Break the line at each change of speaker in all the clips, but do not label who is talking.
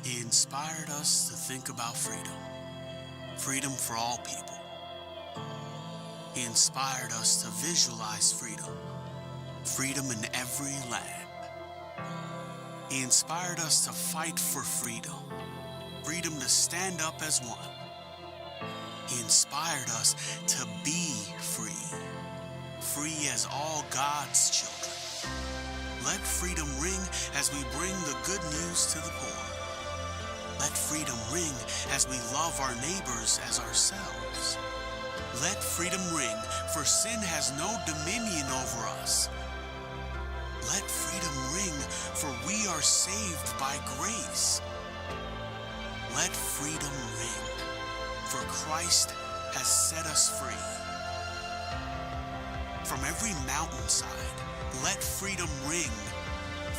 He inspired us to think about freedom. Freedom for all people. He inspired us to visualize freedom. Freedom in every land. He inspired us to fight for freedom. Freedom to stand up as one. He inspired us to be free. Free as all God's children. Let freedom ring as we bring the good news to the poor. Let freedom ring as we love our neighbors as ourselves. Let freedom ring, for sin has no dominion over us. Let freedom ring, for we are saved by grace. Let freedom ring, for Christ has set us free. From every mountainside, let freedom ring.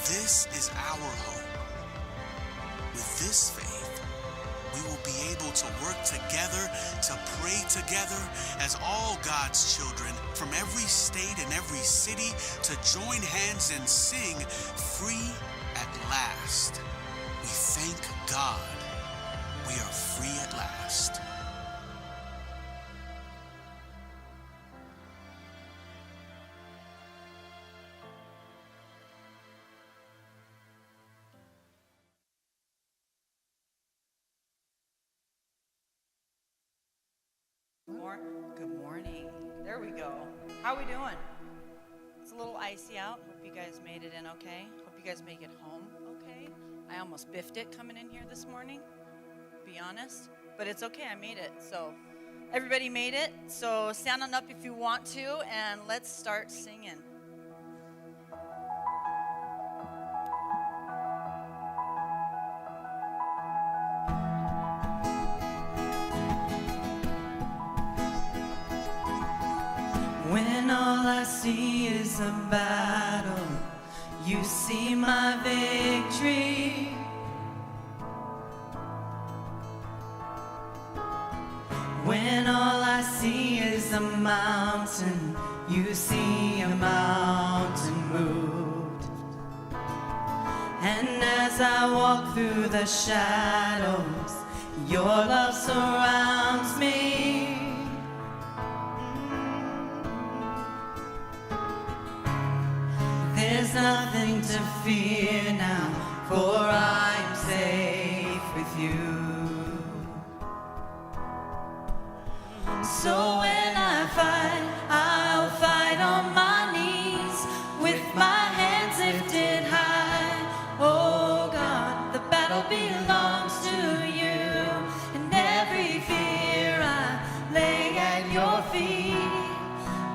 This is our hope. With this faith, we will be able to work together, to pray together as all God's children from every state and every city to join hands and sing, "Free at last." We thank God we are free at last.
Good morning. There we go. How we doing? It's a little icy out. Hope you guys made it in okay. Hope you guys make it home okay. I almost biffed it coming in here this morning, to be honest. But it's okay, I made it. So everybody made it. So stand on up if you want to, and let's start singing.
When all I see is a battle, you see my victory. When all I see is a mountain, you see a mountain moved. And as I walk through the shadows, your love surrounds me. There's nothing to fear now, for I am safe with you. So when I fight, I'll fight on my knees, with my hands lifted high. Oh God, the battle belongs to you, and every fear I lay at your feet.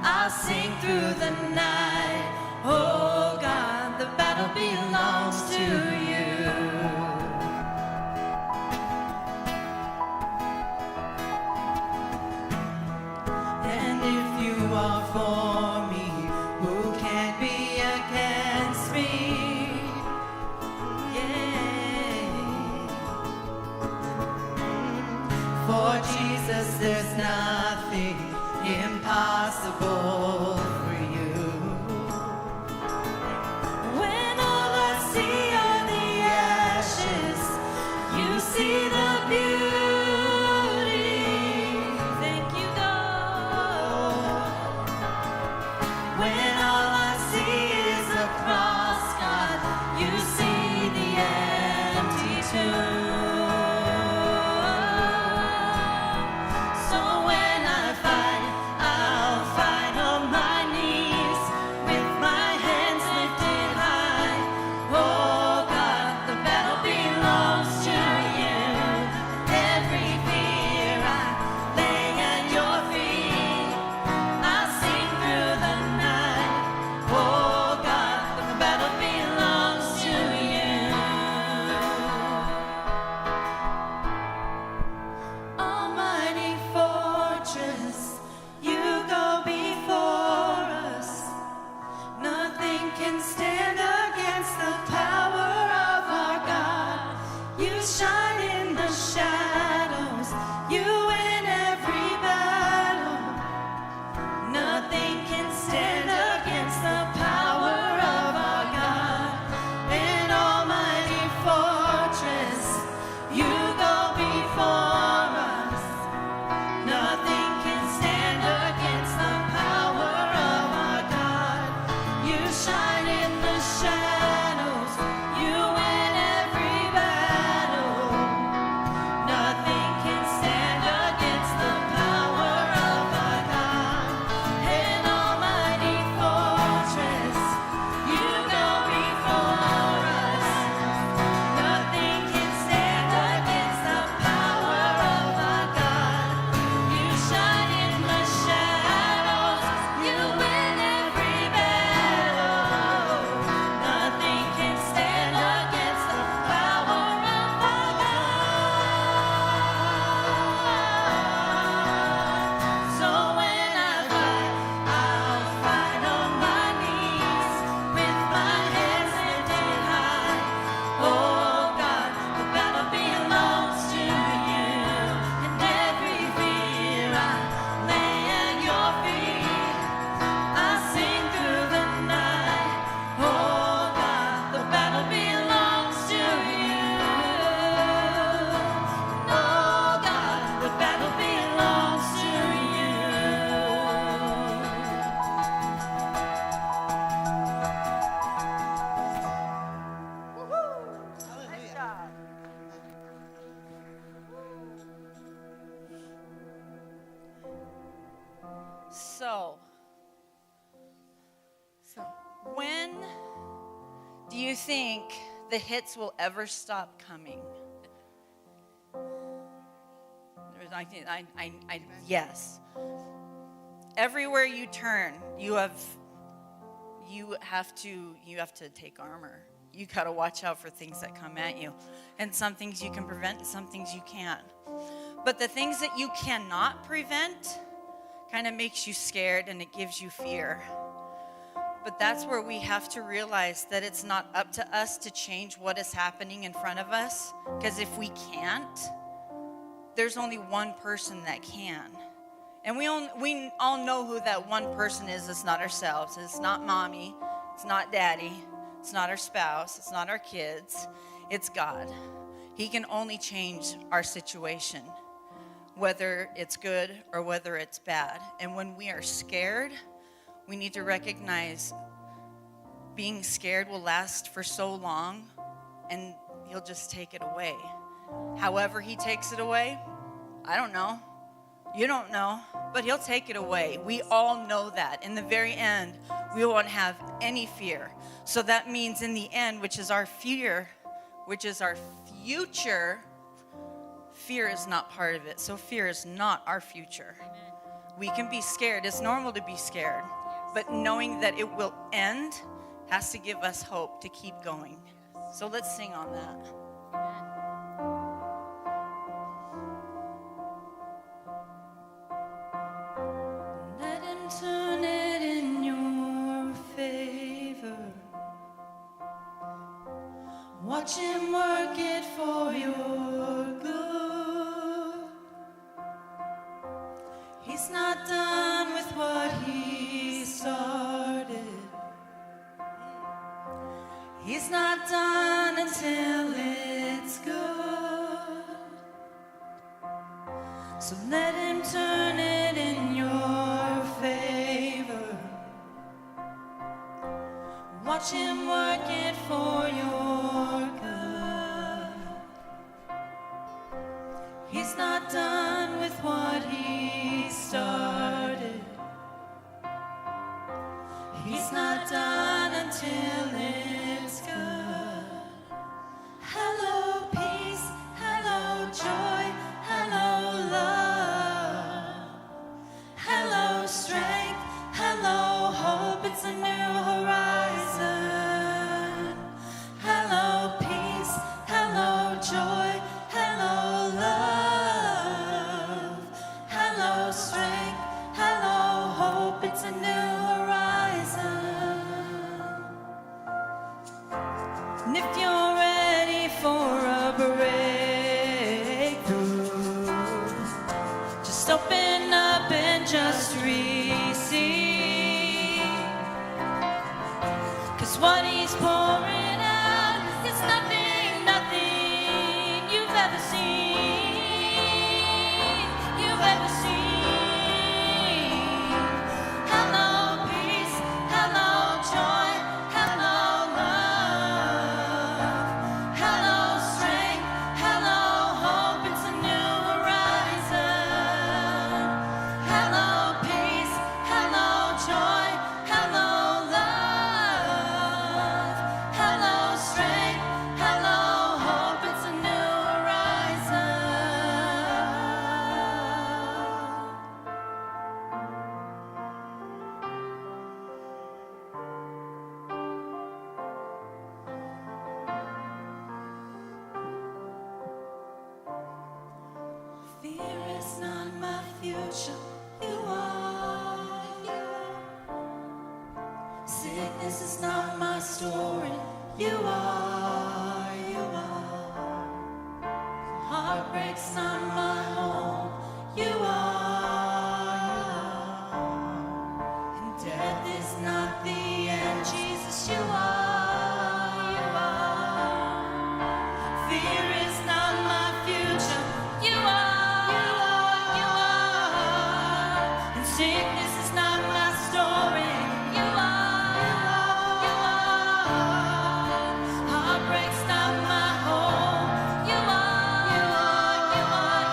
I'll sing through the night. Oh God, the battle belongs to you. And if you are for me, who can be against me? Yeah. For Jesus, there's nothing impossible for you. When all I see are the ashes, you see the beauty. Thank you, God. When all I see is a cross, God, you see the empty tomb. So when I fight, I'll fight on
think the hits will ever stop coming? Yes. Everywhere you turn, you have to take armor. You got to watch out for things that come at you. And some things you can prevent and some things you can't. But the things that you cannot prevent kind of makes you scared and it gives you fear. But that's where we have to realize that it's not up to us to change what is happening in front of us. Because if we can't, there's only one person that can. And we all know who that one person is. It's not ourselves. It's not mommy. It's not daddy. It's not our spouse. It's not our kids. It's God. He can only change our situation, whether it's good or whether it's bad. And when we are scared, we need to recognize being scared will last for so long and he'll just take it away. However he takes it away, I don't know. You don't know, but he'll take it away. We all know that. In the very end, we won't have any fear. So that means in the end, which is our fear, which is our future, fear is not part of it. So fear is not our future. We can be scared. It's normal to be scared. But knowing that it will end has to give us hope to keep going. So let's sing on that.
Let him turn it in your favor. Watch him work it for your good. He's not done with what he started. He's not done until it's good. So let him turn it in your favor. Watch him work it for your good. He's not done with what he started. He's not done until it's good. Hello, peace. Hello, joy. Hello, love. Hello, strength. Hello, hope. It's a new horizon. Hello, peace. Hello, joy. Hello, love. Hello, strength. Hello, hope. It's a new horizon. And if you're ready for a breakthrough, just open up and just receive. 'Cause what he's pouring out is nothing, nothing you've ever seen, you've ever seen. Hello, peace. Hello, joy. Hello, love. Hello, strength. Hello, hope. It's a new horizon. Hello, peace. Hello, joy. Hello, love. Hello, strength. Hello, hope. It's a new horizon. Fear is not my future. You are. Sickness is not my story. You are. You are. Heartbreak's not my home. You are. And death is not the end. Jesus, you are. You are. Fear is not my future. You are. You are. You are. And sickness is not my story. You are. You are. Heartbreak's not my home. You are. You are. You are.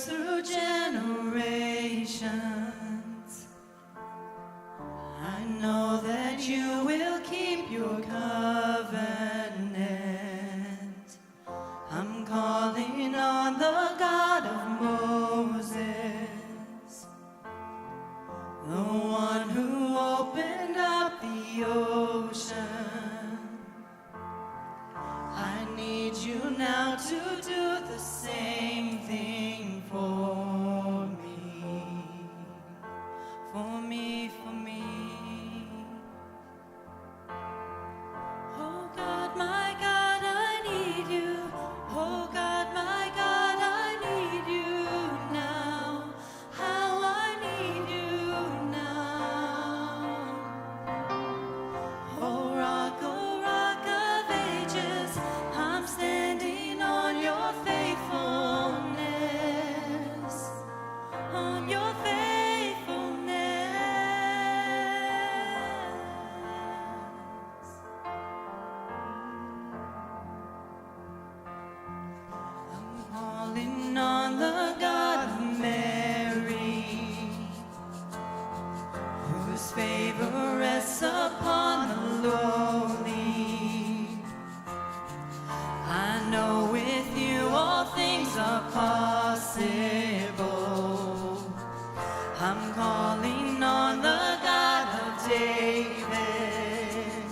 works through generations. I know that you will keep your covenant. I'm calling on the God of Moses, the one who opened up the ocean. I need you now to do the same thing for me, for me, for me. Oh God, my God, I need you. Oh God, my God, I need you now. How I need you now. Oh rock of ages, I'm standing on your faithfulness, on your faithfulness. I'm calling on the God of Mary, whose favor rests upon the lowly. I know with you all things are possible. I'm calling on the God of David,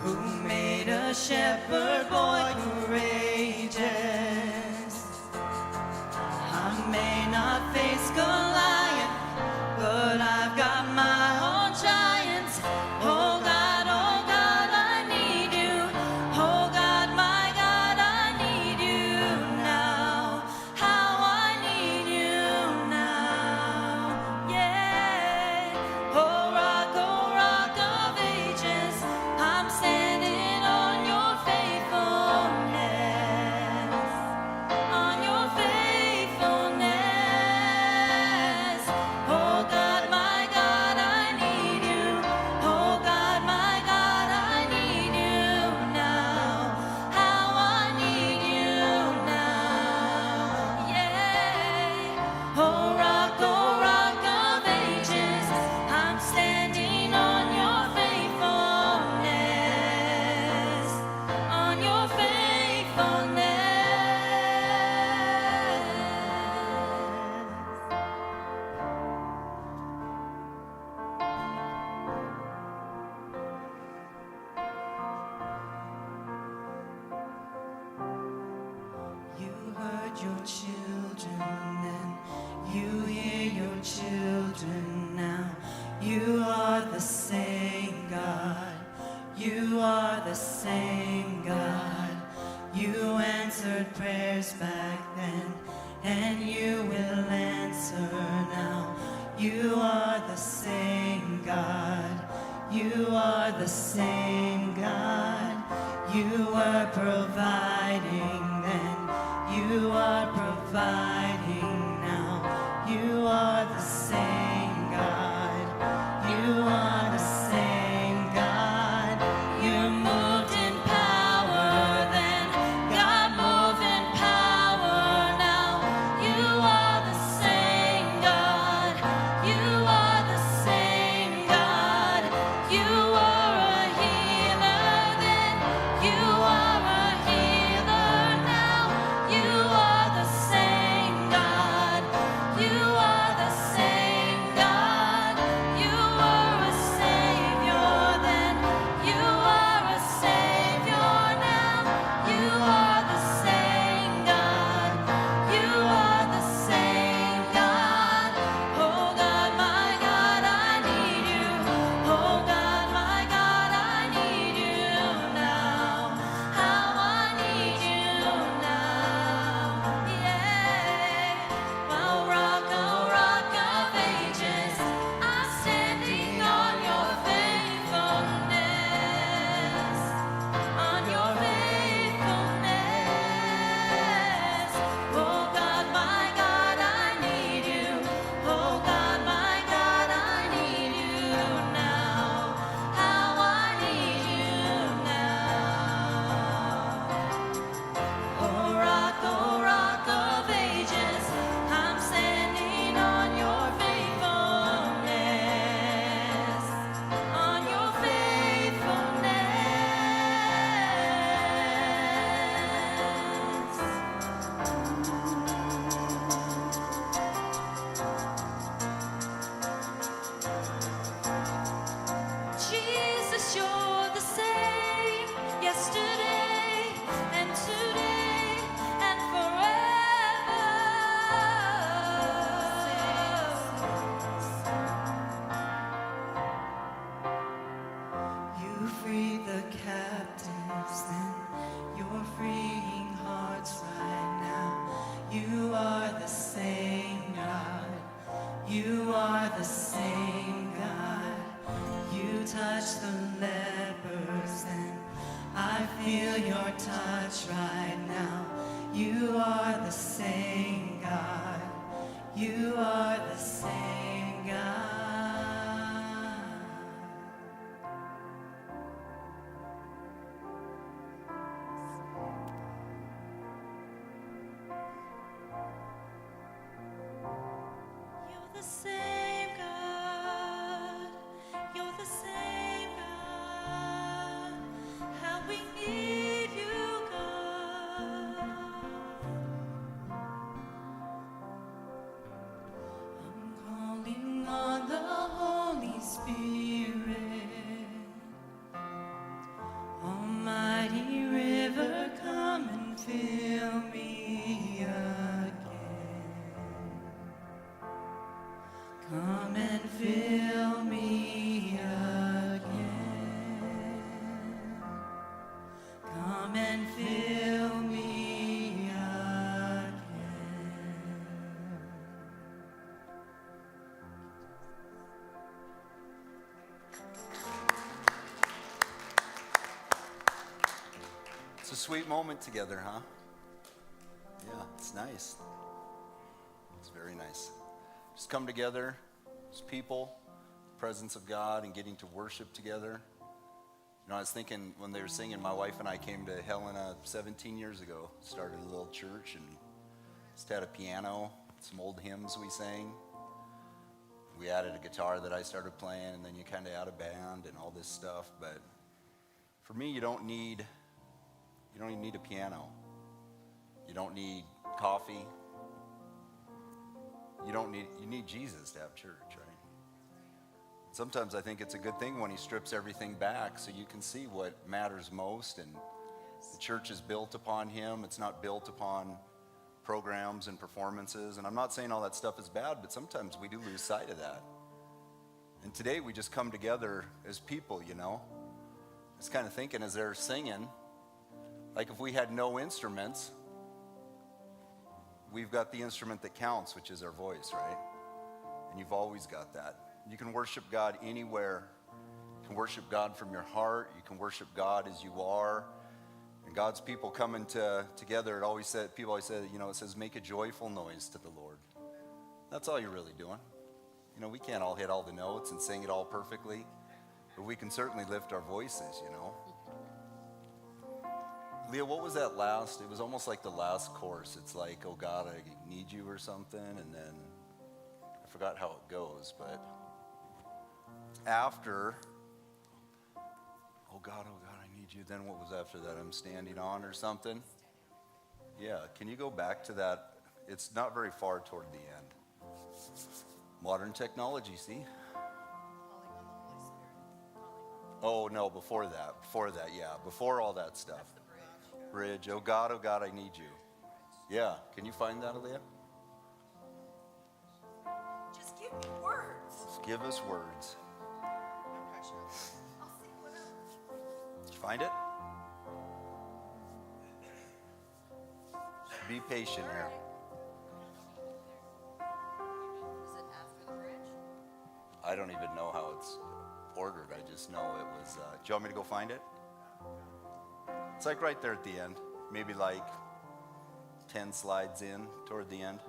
who made a shepherd boy courageous. I may not face Goliath, but I've got my own giants. Oh God, I need you. Oh God, my God, I need you now. How I need you now. Yeah. Oh rock of ages, I'm standing on your faithfulness, on your faithfulness. Oh God, my God, I need you. Oh God, my God, I need you now. How I need you now. Yeah. Oh rock of ages, I'm standing on your faithfulness, on your faithfulness. You heard your children then, you hear your children now. You are the same God. You are the same God. You answered prayers back then, and you will answer now. You are the same God. You are the same God. You were providing then. You are providing now. You are the same God. You are the same God. You moved in power then. God move in power now. You are the same God. You are the same God. You are a healer then. You are a healer now. You are the same God. are the same God. You touch the lepers and I feel your touch right now. You are the same God. You are the same God. You're the same God. You're the same God. How we need you, God. I'm calling on the Holy Spirit. Almighty river, come and fill me again. Come and fill me again. Come and fill me again.
It's a sweet moment together, huh? Yeah, it's nice. It's very nice. Just come together as people, presence of God, and getting to worship together. You know, I was thinking when they were singing, my wife and I came to Helena 17 years ago, started a little church, and just had a piano, some old hymns we sang. We added a guitar that I started playing, and then you kind of add a band and all this stuff. But for me, you don't even need a piano. You don't need coffee. You need Jesus to have church, right? Sometimes I think it's a good thing when he strips everything back so you can see what matters most, and the church is built upon him. It's not built upon programs and performances. And I'm not saying all that stuff is bad, but sometimes we do lose sight of that. And today we just come together as people, you know. Just kind of thinking as they're singing, like if we had no instruments, we've got the instrument that counts, which is our voice, right? And you've always got that. You can worship God anywhere. You can worship God from your heart. You can worship God as you are. And God's people coming together, people always say, you know, it says, make a joyful noise to the Lord. That's all you're really doing. You know, we can't all hit all the notes and sing it all perfectly, but we can certainly lift our voices, you know. Leah, what was that last? It was almost like the last chorus. It's like, oh God, I need you or something. And then I forgot how it goes, but after, oh God, I need you. Then what was after that? I'm standing on or something? Yeah, can you go back to that? It's not very far toward the end. Modern technology, see? Oh no, before that, yeah, before all that stuff. Bridge, oh God, I need you. Yeah, can you find that, Aaliyah?
Just give me words.
Just give us words.
I'll sing whatever.
Did you find it? Just be patient here.
Is it after the bridge?
I don't even know how it's ordered. I just know it was, do you want me to go find it? It's like right there at the end. Maybe like 10 slides in toward the end.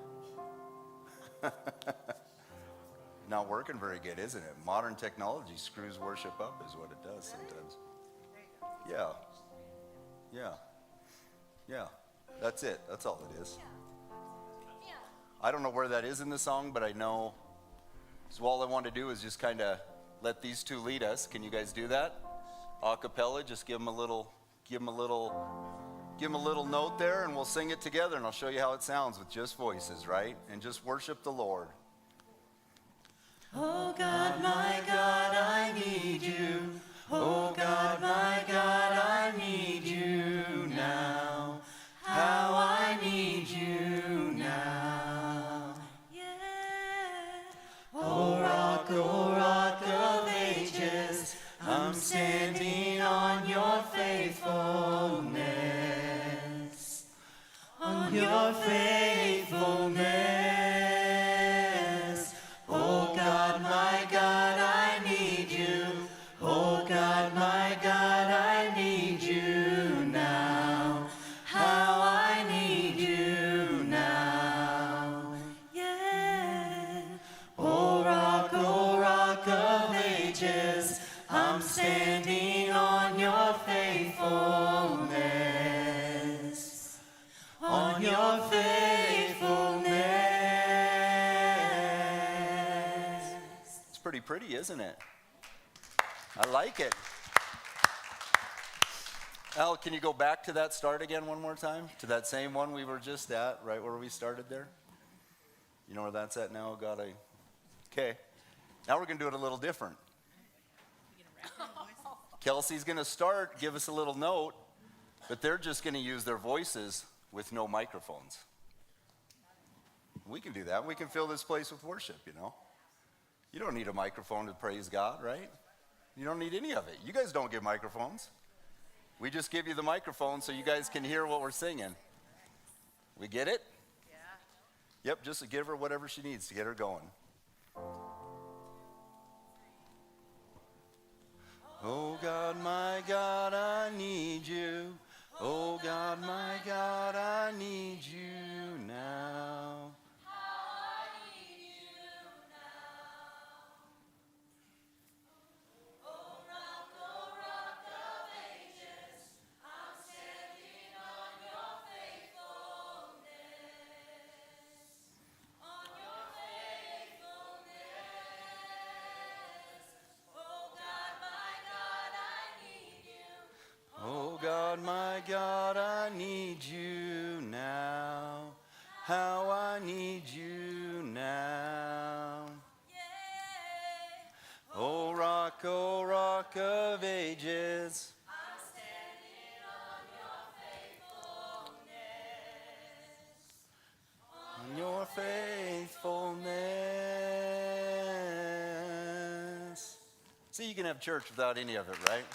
Not working very good, isn't it? Modern technology screws worship up is what it does sometimes. Yeah. That's it. That's all it is. I don't know where that is in the song, but I know. So all I want to do is just kind of let these two lead us. Can you guys do that? A cappella, just give them a little note there, and we'll sing it together, and I'll show you how it sounds with just voices, right? And just worship the Lord.
Oh God, my God, I need you. Oh God, my God, I need you now. How I need you now. Yeah. Oh rock of ages, I'm standing on your faithfulness. On your faithfulness. Oh God. standing on your faithfulness, on your faithfulness.
It's pretty pretty, isn't it? I like it. Al, can you go back to that start again one more time? To that same one we were just at, right where we started there? You know where that's at now? Okay. Now we're going to do it a little different. Kelsey's going to start, give us a little note, but they're just going to use their voices with no microphones. We can do that. We can fill this place with worship, you know. You don't need a microphone to praise God, right? You don't need any of it. You guys don't get microphones. We just give you the microphone so you guys can hear what we're singing. We get it?
Yeah.
Yep, just give her whatever she needs to get her going. Oh God, my God, I need you. Oh God, my God, I need you now. Oh God, my God, I need you now. How I need you now. Oh rock of ages.
I'm standing on your faithfulness.
On your faithfulness. See, you can have church without any of it, right?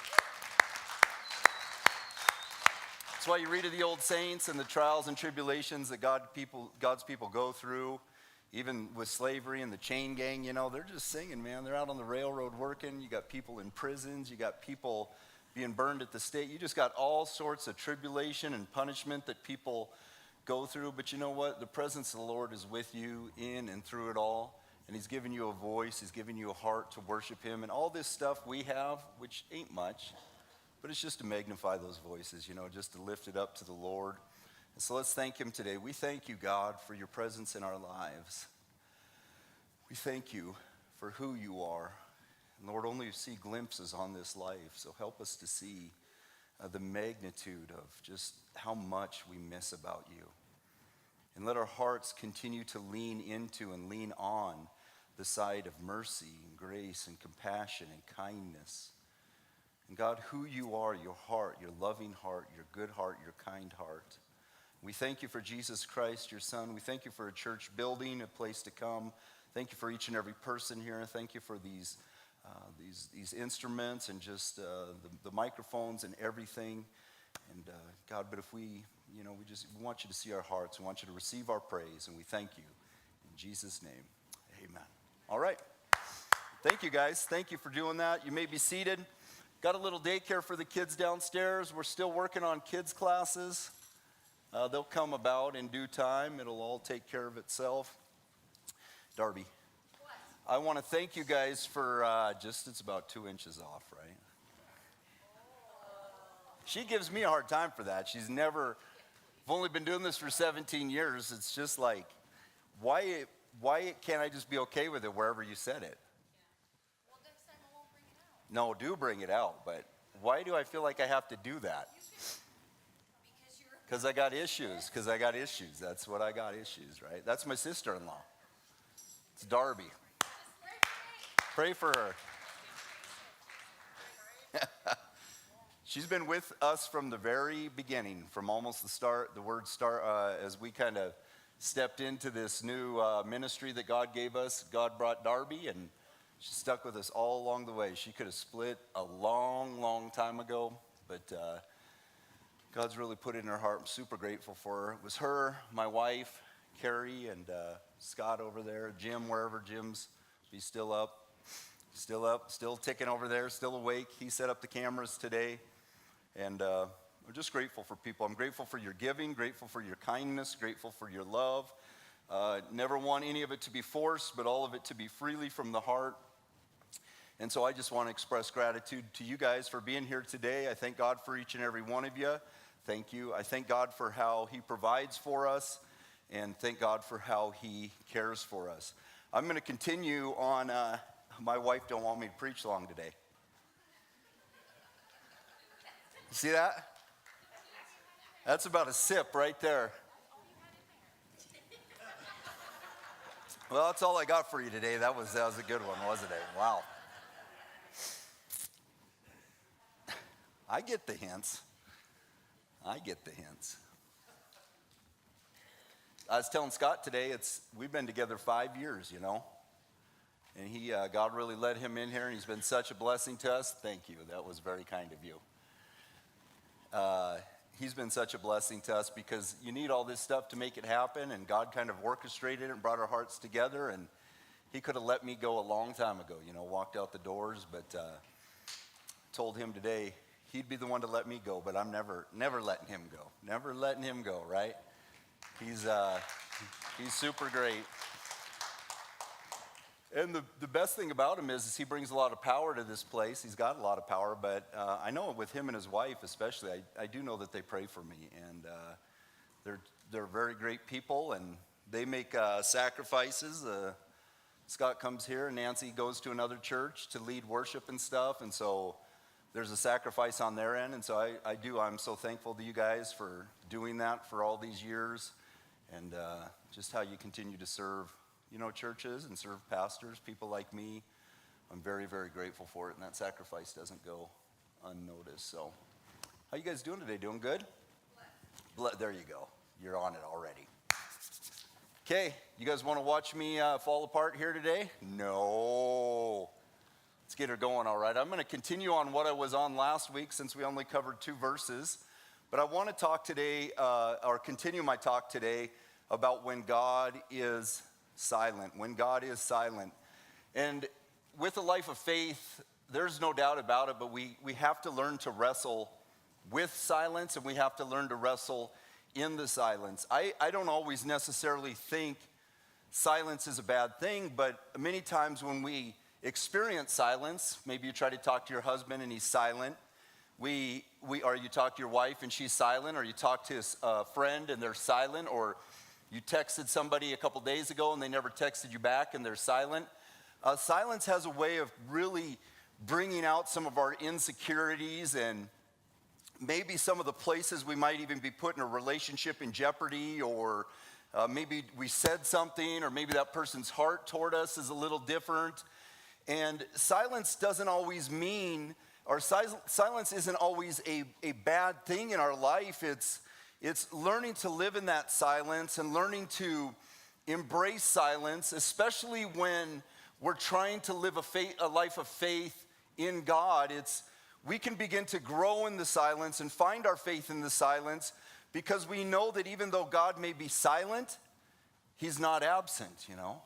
That's why you read of the old saints and the trials and tribulations that God's people go through, even with slavery and the chain gang, you know, they're just singing, man. They're out on the railroad working. You got people in prisons. You got people being burned at the stake. You just got all sorts of tribulation and punishment that people go through. But you know what? The presence of the Lord is with you in and through it all. And he's given you a voice. He's given you a heart to worship him. And all this stuff we have, which ain't much, but it's just to magnify those voices, you know, just to lift it up to the Lord. And so let's thank him today. We thank you, God, for your presence in our lives. We thank you for who you are. And Lord, only you see glimpses on this life, so help us to see the magnitude of just how much we miss about you. And let our hearts continue to lean into and lean on the side of mercy and grace and compassion and kindness. And God, who you are, your heart, your loving heart, your good heart, your kind heart. We thank you for Jesus Christ, your Son. We thank you for a church building, a place to come. Thank you for each and every person here. Thank you for these instruments and just the microphones and everything. And God, but if we want you to see our hearts. We want you to receive our praise, and we thank you. In Jesus' name, amen. All right. Thank you, guys. Thank you for doing that. You may be seated. Got a little daycare for the kids downstairs. We're still working on kids' classes. They'll come about in due time. It'll all take care of itself. Darby, what? I want to thank you guys for it's about 2 inches off, right? She gives me a hard time for that. I've only been doing this for 17 years. It's just like, why can't I just be okay with it wherever you said it?
Well, next time I won't bring it out.
No, do bring it out, but why do I feel like I have to do that? Because I got issues. That's what I got, issues, right? That's my sister-in-law. It's Darby. Pray for her. She's been with us from the very beginning, from almost the word start, as we kind of stepped into this new ministry that God gave us. God brought Darby, and she stuck with us all along the way. She could have split a long, long time ago, but God's really put it in her heart. I'm super grateful for her. It was her, my wife, Carrie, and Scott over there, Jim, wherever Jim's. He's still up, still ticking over there, still awake. He set up the cameras today. And I'm just grateful for people. I'm grateful for your giving, grateful for your kindness, grateful for your love. Never want any of it to be forced, but all of it to be freely from the heart. And so I just want to express gratitude to you guys for being here today. I thank God for each and every one of you. Thank you. I thank God for how he provides for us, and thank God for how he cares for us. I'm going to continue on. My wife don't want me to preach long today. You see that? That's about a sip right there. Well, that's all I got for you today. That was a good one, wasn't it? Wow. I get the hints. I was telling Scott today, we've been together 5 years, you know. And God really led him in here, and he's been such a blessing to us. Thank you. That was very kind of you. He's been such a blessing to us because you need all this stuff to make it happen, and God kind of orchestrated it and brought our hearts together, and he could have let me go a long time ago, you know, walked out the doors, but told him today he'd be the one to let me go, but I'm never letting him go. Never letting him go, right? He's super great. And the best thing about him is he brings a lot of power to this place. He's got a lot of power, but I know with him and his wife especially, I do know that they pray for me. And they're very great people, and they make sacrifices. Scott comes here, and Nancy goes to another church to lead worship and stuff, and so there's a sacrifice on their end. And so I'm so thankful to you guys for doing that for all these years, and just how you continue to serve, you know, churches and serve pastors, people like me. I'm very, very grateful for it, and that sacrifice doesn't go unnoticed. So how you guys doing today? Doing good? There you go. You're on it already. Okay, you guys want to watch me fall apart here today? No. Let's get her going, all right. I'm going to continue on what I was on last week since we only covered 2 verses. But I want to talk today, or continue my talk today, about when God is silent, when God is silent. And with a life of faith, there's no doubt about it, but we have to learn to wrestle with silence, and we have to learn to wrestle in the silence. I don't always necessarily think silence is a bad thing, but many times when we experience silence, maybe you try to talk to your husband and he's silent, or you talk to your wife and she's silent, or you talk to a friend and they're silent, or you texted somebody a couple days ago and they never texted you back and they're silent. Silence has a way of really bringing out some of our insecurities and maybe some of the places we might even be putting a relationship in jeopardy, or maybe we said something, or maybe that person's heart toward us is a little different. And silence doesn't always mean, or silence isn't always a bad thing in our life. It's learning to live in that silence and learning to embrace silence, especially when we're trying to live a life of faith in God. We can begin to grow in the silence and find our faith in the silence, because we know that even though God may be silent, he's not absent, you know.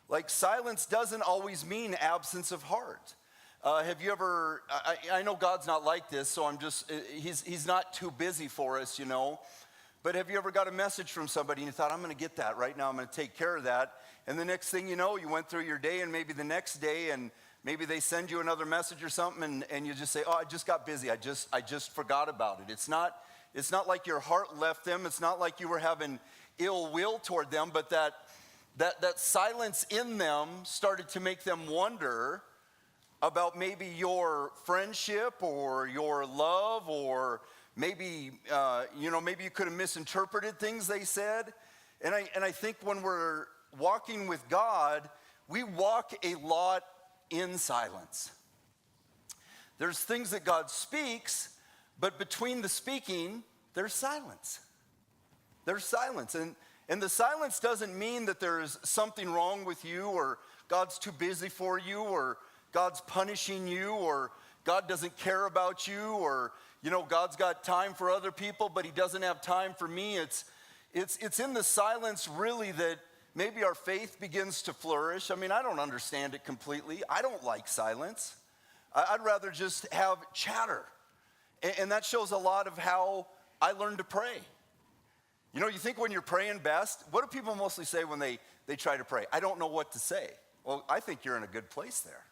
Like, silence doesn't always mean absence of heart. Have you ever, I know God's not like this, so he's not too busy for us, you know. But have you ever got a message from somebody and you thought, I'm going to get that right now, I'm going to take care of that. And the next thing you know, you went through your day, and maybe the next day, and maybe they send you another message or something, and you just say, oh, I just got busy. I just forgot about it. It's not like your heart left them. It's not like you were having ill will toward them, but that silence in them started to make them wonder about maybe your friendship or your love, or maybe maybe you could have misinterpreted things they said. And I think when we're walking with God, we walk a lot in silence. There's things that God speaks, but between the speaking, there's silence. There's silence. And the silence doesn't mean that there's something wrong with you, or God's too busy for you, or God's punishing you, or God doesn't care about you, or, you know, God's got time for other people, but he doesn't have time for me. It's in the silence really that maybe our faith begins to flourish. I mean, I don't understand it completely. I don't like silence. I'd rather just have chatter. And that shows a lot of how I learned to pray. You know, you think when you're praying best, what do people mostly say when they try to pray? I don't know what to say. Well, I think you're in a good place there.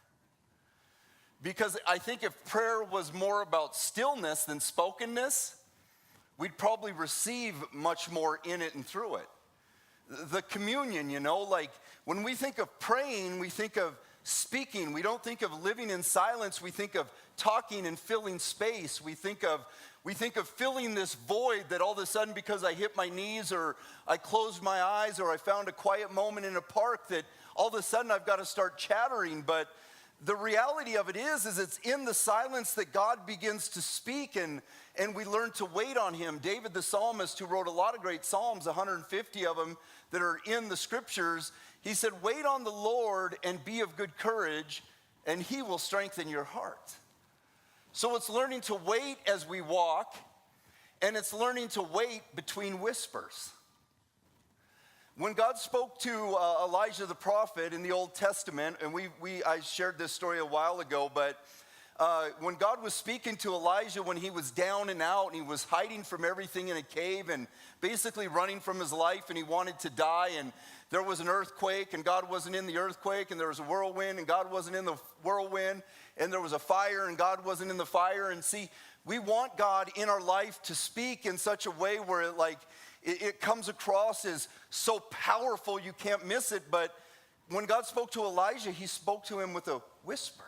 Because I think if prayer was more about stillness than spokenness, we'd probably receive much more in it and through it. The communion, like when we think of praying, we think of speaking. We don't think of living in silence. We think of talking and filling space. We think of filling this void that all of a sudden, because I hit my knees or I closed my eyes or I found a quiet moment in a park, that all of a sudden I've got to start chattering. But the reality of it is it's in the silence that God begins to speak, and we learn to wait on him. David the psalmist, who wrote a lot of great psalms, 150 of them that are in the scriptures, he said, wait on the Lord and be of good courage, and he will strengthen your heart. So it's learning to wait as we walk, and it's learning to wait between whispers. When God spoke to Elijah the prophet in the Old Testament, and I shared this story a while ago, but when God was speaking to Elijah when he was down and out and he was hiding from everything in a cave and basically running from his life and he wanted to die, and there was an earthquake and God wasn't in the earthquake, and there was a whirlwind and God wasn't in the whirlwind, and there was a fire and God wasn't in the fire. And see, we want God in our life to speak in such a way where it comes across as so powerful you can't miss it. But when God spoke to Elijah, he spoke to him with a whisper.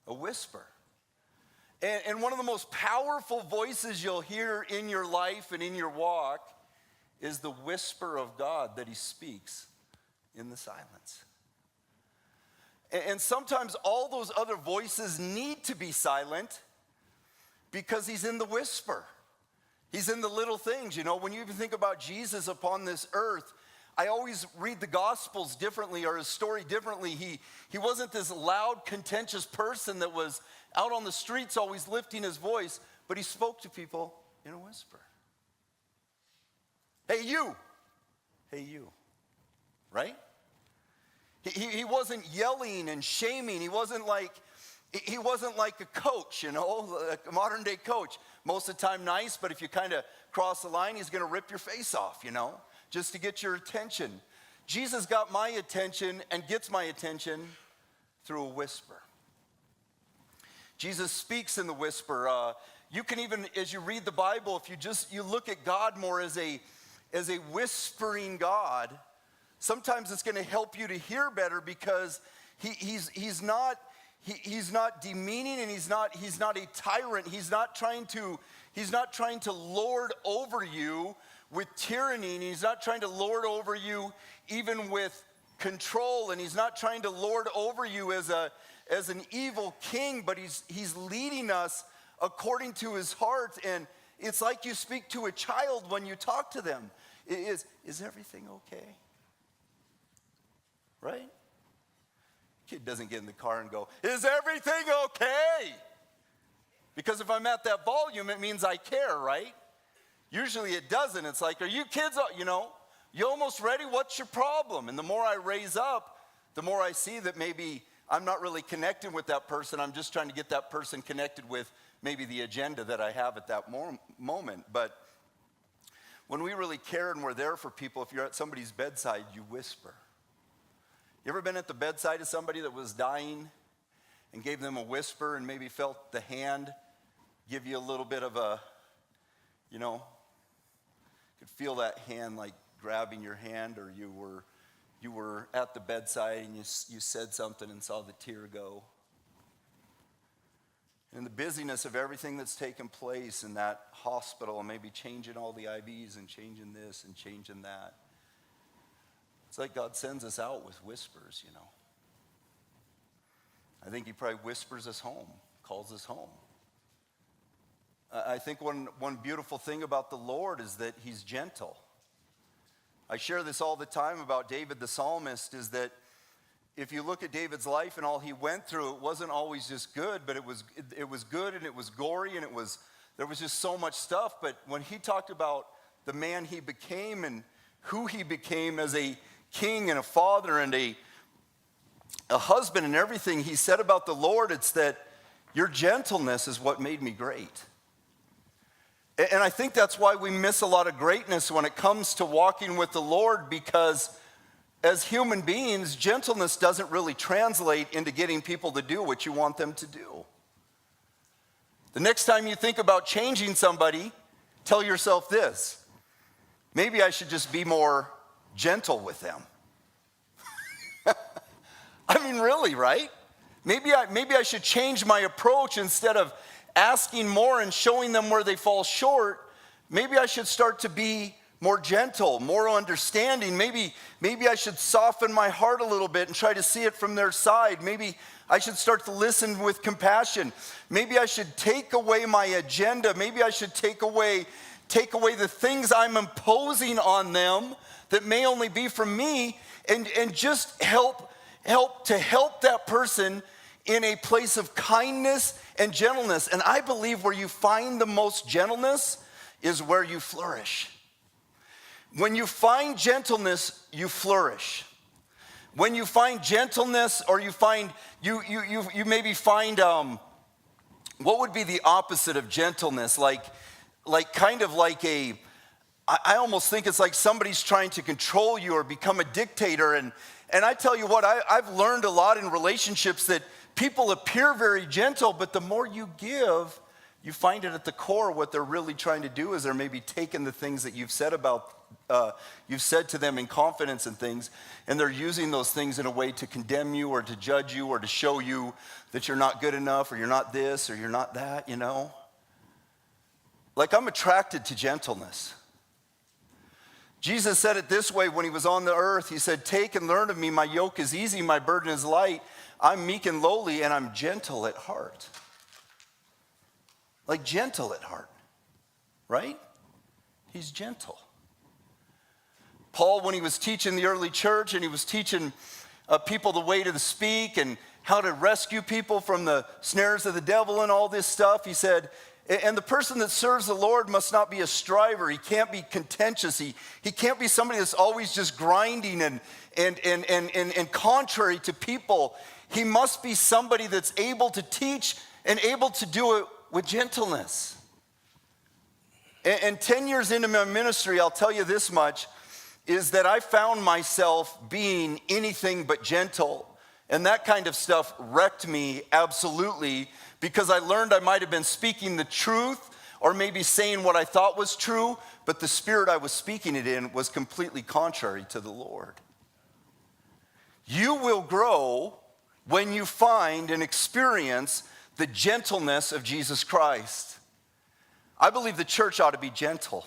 A whisper. And one of the most powerful voices you'll hear in your life and in your walk is the whisper of God that he speaks in the silence. And sometimes all those other voices need to be silent because he's in the whisper. He's in the little things. When you even think about Jesus upon this earth, I always read the Gospels differently, or his story differently. He wasn't this loud, contentious person that was out on the streets always lifting his voice, but he spoke to people in a whisper. Hey, you. Hey, you. Right? He wasn't yelling and shaming. He wasn't like a coach, a modern day coach. Most of the time nice, but if you kind of cross the line, he's going to rip your face off, just to get your attention. Jesus got my attention and gets my attention through a whisper. Jesus speaks in the whisper. You can even, as you read the Bible, if you look at God more as a whispering God, sometimes it's going to help you to hear better, because he's not demeaning, and he's not a tyrant. He's not trying to lord over you with tyranny, and he's not trying to lord over you even with control, and he's not trying to lord over you as an evil king, but he's leading us according to his heart. And it's like you speak to a child when you talk to them. Is everything okay? Right? Kid doesn't get in the car and go, is everything okay? Because if I'm at that volume, it means I care, right? Usually it doesn't. It's like, are you kids, you almost ready? What's your problem? And the more I raise up, the more I see that maybe I'm not really connecting with that person. I'm just trying to get that person connected with maybe the agenda that I have at that moment. But when we really care and we're there for people, if you're at somebody's bedside, you whisper. You ever been at the bedside of somebody that was dying and gave them a whisper and maybe felt the hand give you a little bit of a, could feel that hand like grabbing your hand, or you were at the bedside and you said something and saw the tear go. In the busyness of everything that's taken place in that hospital, and maybe changing all the IVs and changing this and changing that, it's like God sends us out with whispers, I think he probably whispers us home, calls us home. I think one beautiful thing about the Lord is that he's gentle. I share this all the time about David the psalmist, is that if you look at David's life and all he went through, it wasn't always just good, but it was good, and it was gory, and there was just so much stuff. But when he talked about the man he became and who he became as a king and a father and a husband and everything, he said about the Lord, it's that your gentleness is what made me great. And I think that's why we miss a lot of greatness when it comes to walking with the Lord, because as human beings, gentleness doesn't really translate into getting people to do what you want them to do. The next time you think about changing somebody, tell yourself this: maybe I should just be more gentle with them. I mean, really, right? Maybe I should change my approach. Instead of asking more and showing them where they fall short, maybe I should start to be more gentle, more understanding. Maybe I should soften my heart a little bit and try to see it from their side. Maybe I should start to listen with compassion. Maybe I should take away my agenda. Maybe I should take away the things I'm imposing on them that may only be from me, and just help that person in a place of kindness and gentleness. And I believe where you find the most gentleness is where you flourish. When you find gentleness, you flourish. When you find gentleness, or you find, you maybe find, what would be the opposite of gentleness? Like kind of like I almost think it's like somebody's trying to control you or become a dictator. And I tell you what, I've learned a lot in relationships that people appear very gentle, but the more you give, you find it at the core what they're really trying to do is they're maybe taking the things that you've said to them in confidence and things, and they're using those things in a way to condemn you or to judge you or to show you that you're not good enough or you're not this or you're not that, you know? Like, I'm attracted to gentleness. Jesus said it this way when he was on the earth. He said, "Take and learn of me. My yoke is easy, my burden is light. I'm meek and lowly, and I'm gentle at heart." Like, gentle at heart, right? He's gentle. Paul, when he was teaching the early church and he was teaching people the way to speak and how to rescue people from the snares of the devil and all this stuff, he said, and the person that serves the Lord must not be a striver. He can't be contentious. He can't be somebody that's always just grinding and contrary to people. He must be somebody that's able to teach and able to do it with gentleness. And 10 years into my ministry, I'll tell you this much, is that I found myself being anything but gentle. And that kind of stuff wrecked me absolutely, because I learned I might have been speaking the truth or maybe saying what I thought was true, but the spirit I was speaking it in was completely contrary to the Lord. You will grow when you find and experience the gentleness of Jesus Christ. I believe the church ought to be gentle.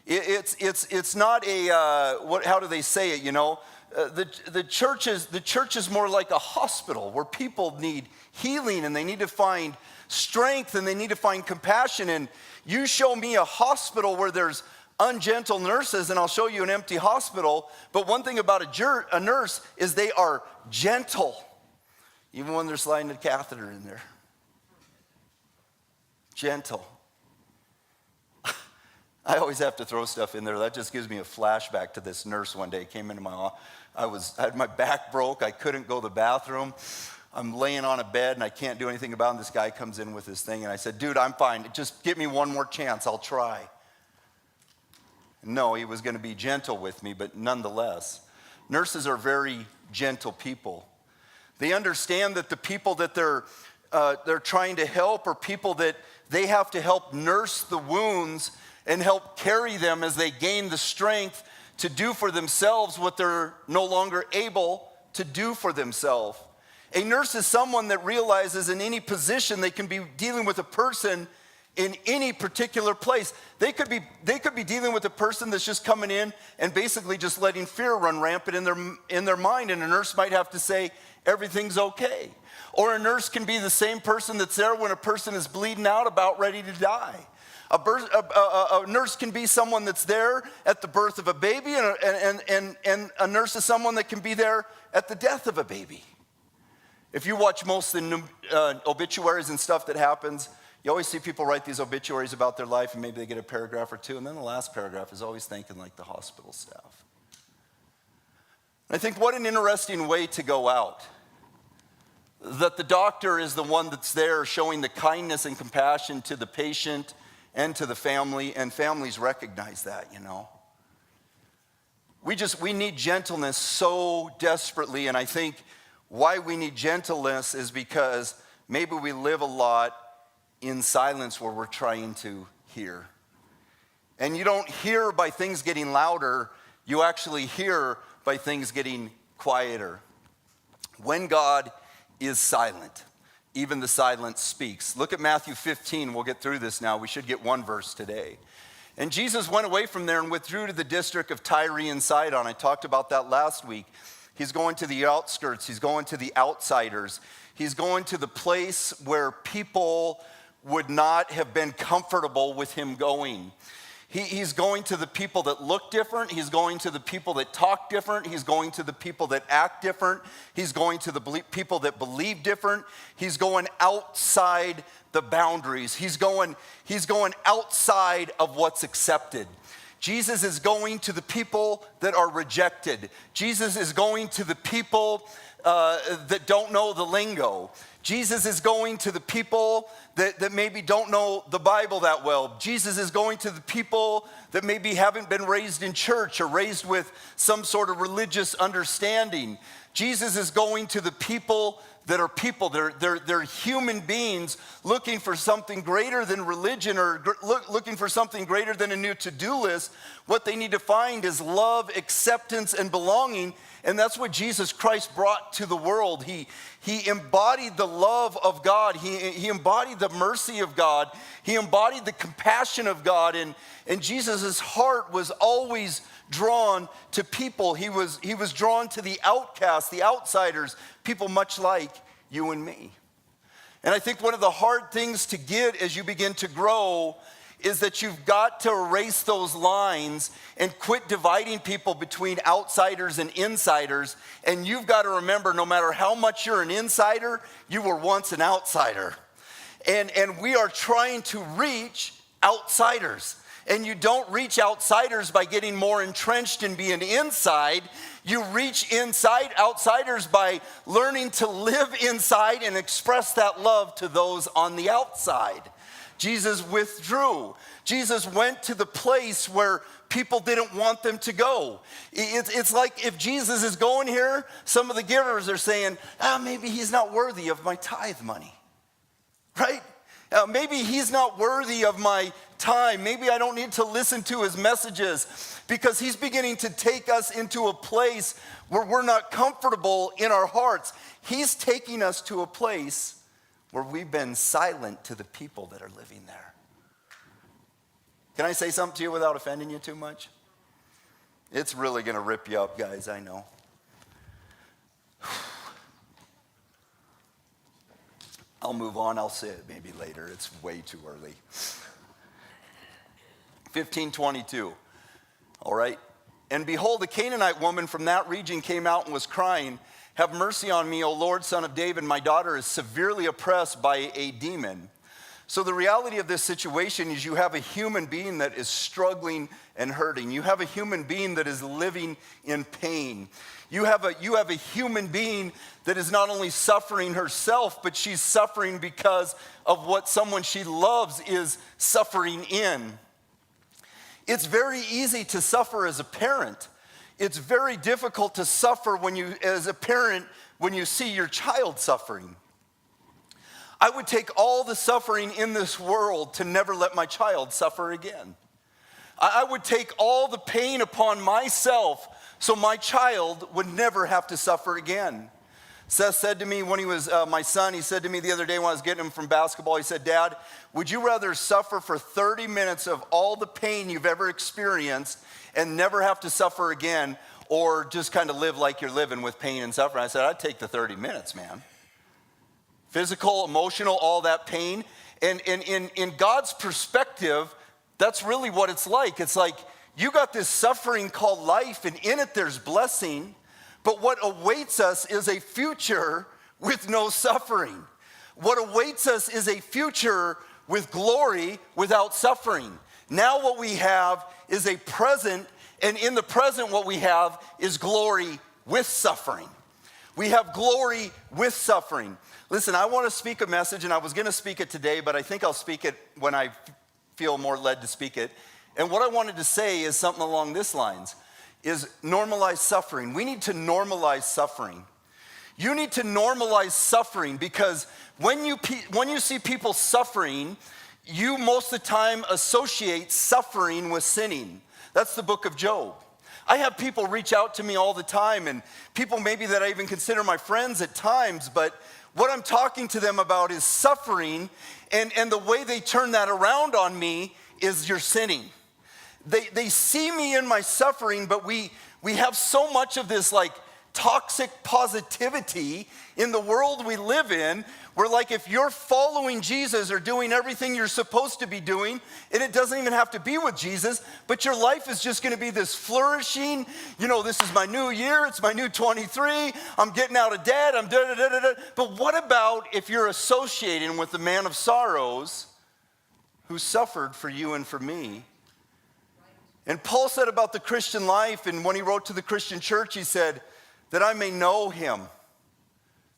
It's not how do they say it, you know? The church is more like a hospital where people need healing and they need to find strength and they need to find compassion. And you show me a hospital where there's ungentle nurses and I'll show you an empty hospital. But one thing about a nurse is they are gentle, even when they're sliding a catheter in there. Gentle. I always have to throw stuff in there. That just gives me a flashback to this nurse one day. Came into my office. I had my back broke. I couldn't go to the bathroom. I'm laying on a bed and I can't do anything about it. And this guy comes in with this thing and I said, "Dude, I'm fine. Just give me one more chance. I'll try." No, he was going to be gentle with me, but nonetheless, nurses are very gentle people. They understand that the people that they're trying to help are people that they have to help nurse the wounds and help carry them as they gain the strength to do for themselves what they're no longer able to do for themselves. A nurse is someone that realizes in any position they can be dealing with a person in any particular place. They could be dealing with a person that's just coming in and basically just letting fear run rampant in their mind, and a nurse might have to say everything's okay. Or a nurse can be the same person that's there when a person is bleeding out, about ready to die. A nurse can be someone that's there at the birth of a baby, and a nurse is someone that can be there at the death of a baby. If you watch most of the obituaries and stuff that happens, you always see people write these obituaries about their life, and maybe they get a paragraph or two, and then the last paragraph is always thanking like the hospital staff. And I think what an interesting way to go out. That the doctor is the one that's there showing the kindness and compassion to the patient and to the family, and families recognize that, you know. We need gentleness so desperately. And I think why we need gentleness is because maybe we live a lot in silence where we're trying to hear. And you don't hear by things getting louder, you actually hear by things getting quieter. When God is silent, even the silence speaks. Look at Matthew 15. We'll get through this now. We should get one verse today. And Jesus went away from there and withdrew to the district of Tyre and Sidon. I talked about that last week. He's going to the outskirts. He's going to the outsiders. He's going to the place where people would not have been comfortable with him going. He's going to the people that look different. He's going to the people that talk different. He's going to the people that act different. He's going to the people that believe different. He's going outside the boundaries. He's going outside of what's accepted. Jesus is going to the people that are rejected. Jesus is going to the people that don't know the lingo. Jesus is going to the people that maybe don't know the Bible that well. Jesus is going to the people that maybe haven't been raised in church or raised with some sort of religious understanding. Jesus is going to the people that are people. They're human beings looking for something greater than religion or looking for something greater than a new to-do list. What they need to find is love, acceptance, and belonging. And that's what Jesus Christ brought to the world. He embodied the love of God. He embodied the mercy of God. He embodied the compassion of God. And Jesus' heart was always drawn to people. He was drawn to the outcasts, the outsiders, people much like you and me. And I think one of the hard things to get as you begin to grow is that you've got to erase those lines and quit dividing people between outsiders and insiders. And you've got to remember, no matter how much you're an insider, you were once an outsider. And we are trying to reach outsiders. And you don't reach outsiders by getting more entrenched and being inside. You reach outsiders by learning to live inside and express that love to those on the outside. Jesus withdrew. Jesus went to the place where people didn't want them to go. It's like if Jesus is going here, some of the givers are saying, maybe he's not worthy of my tithe money, right? Maybe he's not worthy of my time. Maybe I don't need to listen to his messages, because he's beginning to take us into a place where we're not comfortable in our hearts. He's taking us to a place where we've been silent to the people that are living there. Can I say something to you without offending you too much? It's really going to rip you up, guys, I know. I'll move on. I'll say it maybe later. It's way too early. 15:22. All right. And behold, a Canaanite woman from that region came out and was crying, "Have mercy on me, O Lord, Son of David. My daughter is severely oppressed by a demon." So the reality of this situation is you have a human being that is struggling and hurting. You have a human being that is living in pain. You have a human being that is not only suffering herself, but she's suffering because of what someone she loves is suffering in. It's very easy to suffer as a parent. It's very difficult to suffer as a parent when you see your child suffering. I would take all the suffering in this world to never let my child suffer again. I would take all the pain upon myself so my child would never have to suffer again. Seth said to me when he was my son, he said to me the other day when I was getting him from basketball, he said, "Dad, would you rather suffer for 30 minutes of all the pain you've ever experienced and never have to suffer again, or just kind of live like you're living with pain and suffering?" I said, "I'd take the 30 minutes, man." Physical, emotional, all that pain. And in God's perspective, that's really what it's like. It's like you got this suffering called life, and in it there's blessing. But what awaits us is a future with no suffering. What awaits us is a future with glory without suffering. Now what we have is a present, and in the present what we have is glory with suffering. We have glory with suffering. Listen, I want to speak a message, and I was going to speak it today, but I think I'll speak it when I feel more led to speak it. And what I wanted to say is something along this lines. is normalize suffering. We need to normalize suffering. You need to normalize suffering because when you see people suffering, you most of the time associate suffering with sinning. That's the book of Job. I have people reach out to me all the time, and people maybe that I even consider my friends at times, but what I'm talking to them about is suffering, and the way they turn that around on me is you're sinning. They see me in my suffering, but we have so much of this like toxic positivity in the world we live in, where like if you're following Jesus or doing everything you're supposed to be doing, and it doesn't even have to be with Jesus, but your life is just going to be this flourishing, this is my new year, it's my new 23, I'm getting out of debt, I'm da-da-da-da-da. But what about if you're associating with the man of sorrows who suffered for you and for me? And Paul said about the Christian life, and when he wrote to the Christian church, he said, that I may know him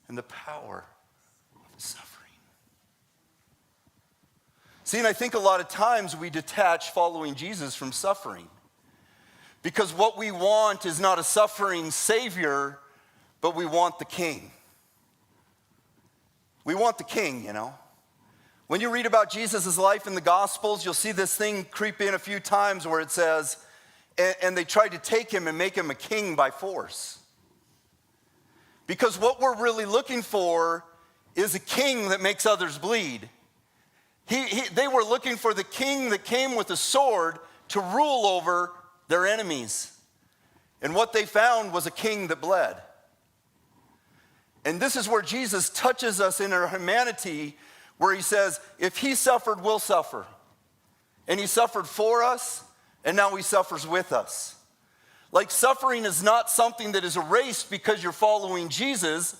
and the power of his suffering. See, and I think a lot of times we detach following Jesus from suffering. Because what we want is not a suffering Savior, but we want the King. We want the King, When you read about Jesus' life in the Gospels, you'll see this thing creep in a few times where it says, and they tried to take him and make him a king by force. Because what we're really looking for is a king that makes others bleed. They were looking for the king that came with a sword to rule over their enemies. And what they found was a king that bled. And this is where Jesus touches us in our humanity, where he says, if he suffered, we'll suffer. And he suffered for us, and now he suffers with us. Like suffering is not something that is erased because you're following Jesus.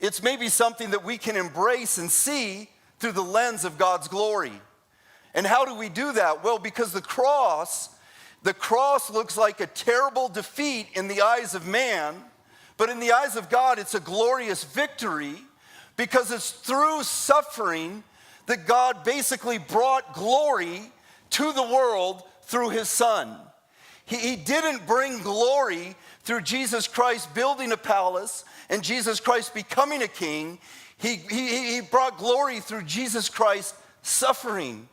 It's maybe something that we can embrace and see through the lens of God's glory. And how do we do that? Well, because the cross looks like a terrible defeat in the eyes of man, but in the eyes of God, it's a glorious victory because it's through suffering that God basically brought glory to the world through his Son. He didn't bring glory through Jesus Christ building a palace and Jesus Christ becoming a king. He brought glory through Jesus Christ suffering.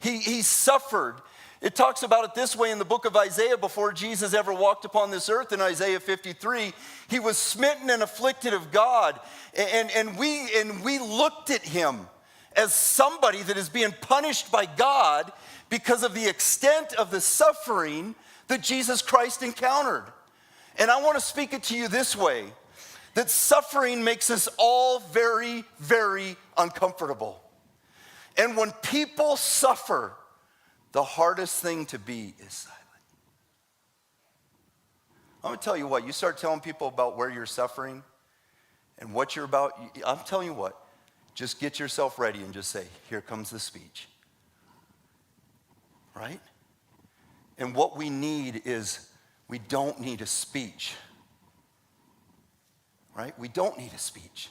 He suffered. It talks about it this way in the book of Isaiah before Jesus ever walked upon this earth in Isaiah 53. He was smitten and afflicted of God. And we looked at him as somebody that is being punished by God because of the extent of the suffering that Jesus Christ encountered. And I want to speak it to you this way, that suffering makes us all very, very uncomfortable. And when people suffer, the hardest thing to be is silent. I'm going to tell you what, you start telling people about where you're suffering and what you're about, I'm telling you what, just get yourself ready and just say, here comes the speech. Right? And what we need is, we don't need a speech. Right? We don't need a speech.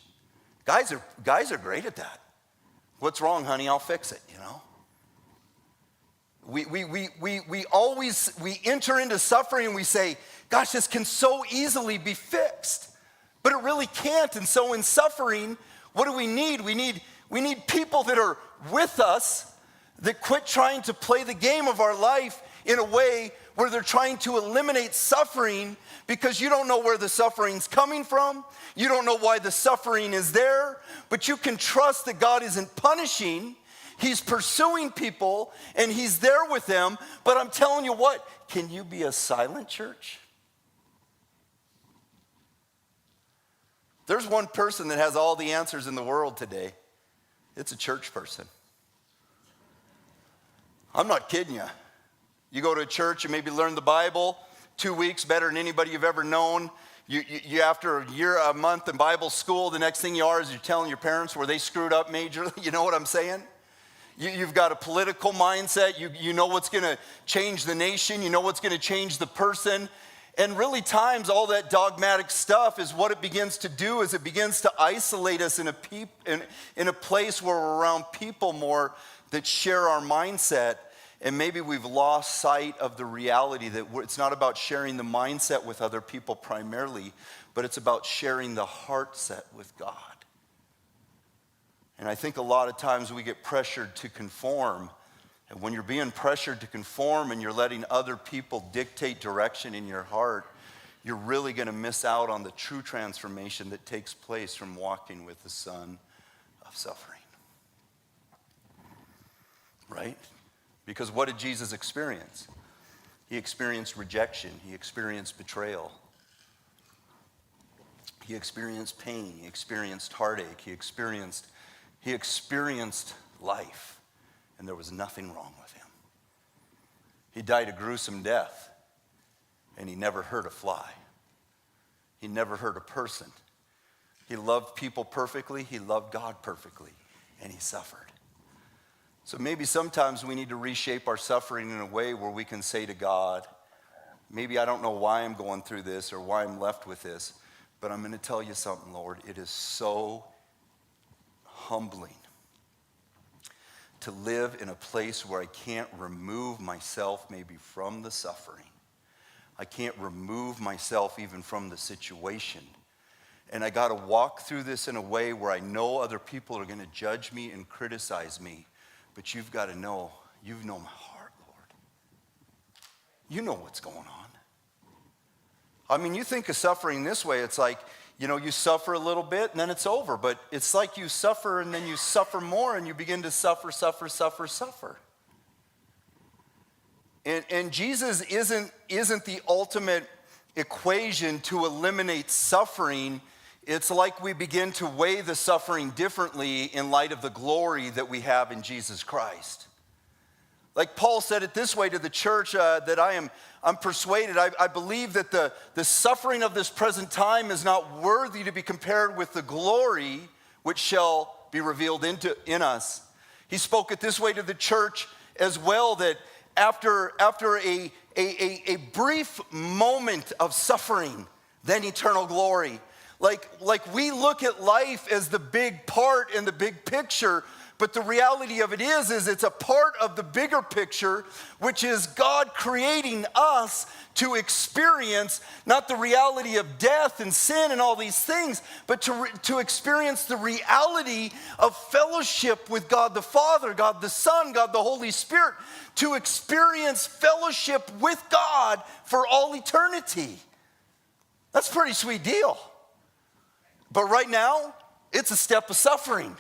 Guys are great at that. What's wrong, honey? I'll fix it, We always enter into suffering and we say, gosh, this can so easily be fixed. But it really can't. And so in suffering, what do we need? We need people that are with us, that quit trying to play the game of our life in a way where they're trying to eliminate suffering because you don't know where the suffering's coming from. You don't know why the suffering is there, but you can trust that God isn't punishing. He's pursuing people and he's there with them. But I'm telling you what, can you be a silent church? There's one person that has all the answers in the world today. It's a church person. I'm not kidding you. You go to a church and maybe learn the Bible 2 weeks better than anybody you've ever known. You after a year, a month in Bible school, the next thing you are is you're telling your parents where they screwed up majorly. You know what I'm saying? You've got a political mindset. You know what's going to change the nation. You know what's going to change the person. And really times all that dogmatic stuff is what it begins to do is it begins to isolate us in a place where we're around people more that share our mindset. And maybe we've lost sight of the reality that it's not about sharing the mindset with other people primarily, but it's about sharing the heart set with God. And I think a lot of times we get pressured to conform. And when you're being pressured to conform and you're letting other people dictate direction in your heart, you're really going to miss out on the true transformation that takes place from walking with the Son of suffering. Right? Because what did Jesus experience? He experienced rejection. He experienced betrayal. He experienced pain. He experienced heartache. He experienced life. And there was nothing wrong with him. He died a gruesome death. And he never hurt a fly. He never hurt a person. He loved people perfectly. He loved God perfectly. And he suffered. So maybe sometimes we need to reshape our suffering in a way where we can say to God, maybe I don't know why I'm going through this or why I'm left with this, but I'm going to tell you something, Lord. It is so humbling to live in a place where I can't remove myself maybe from the suffering. I can't remove myself even from the situation. And I got to walk through this in a way where I know other people are going to judge me and criticize me. But you've got to know, you know my heart, Lord. You know what's going on. I mean, you think of suffering this way, it's like, you suffer a little bit and then it's over. But it's like you suffer and then you suffer more and you begin to suffer. And Jesus isn't the ultimate equation to eliminate suffering. It's like we begin to weigh the suffering differently in light of the glory that we have in Jesus Christ. Like Paul said it this way to the church, that I'm persuaded, I believe that the suffering of this present time is not worthy to be compared with the glory which shall be revealed in us. He spoke it this way to the church as well, that after a brief moment of suffering, then eternal glory. Like we look at life as the big part in the big picture, but the reality of it is it's a part of the bigger picture, which is God creating us to experience not the reality of death and sin and all these things, but to experience the reality of fellowship with God the Father, God the Son, God the Holy Spirit, to experience fellowship with God for all eternity. That's a pretty sweet deal. But right now, it's a step of suffering.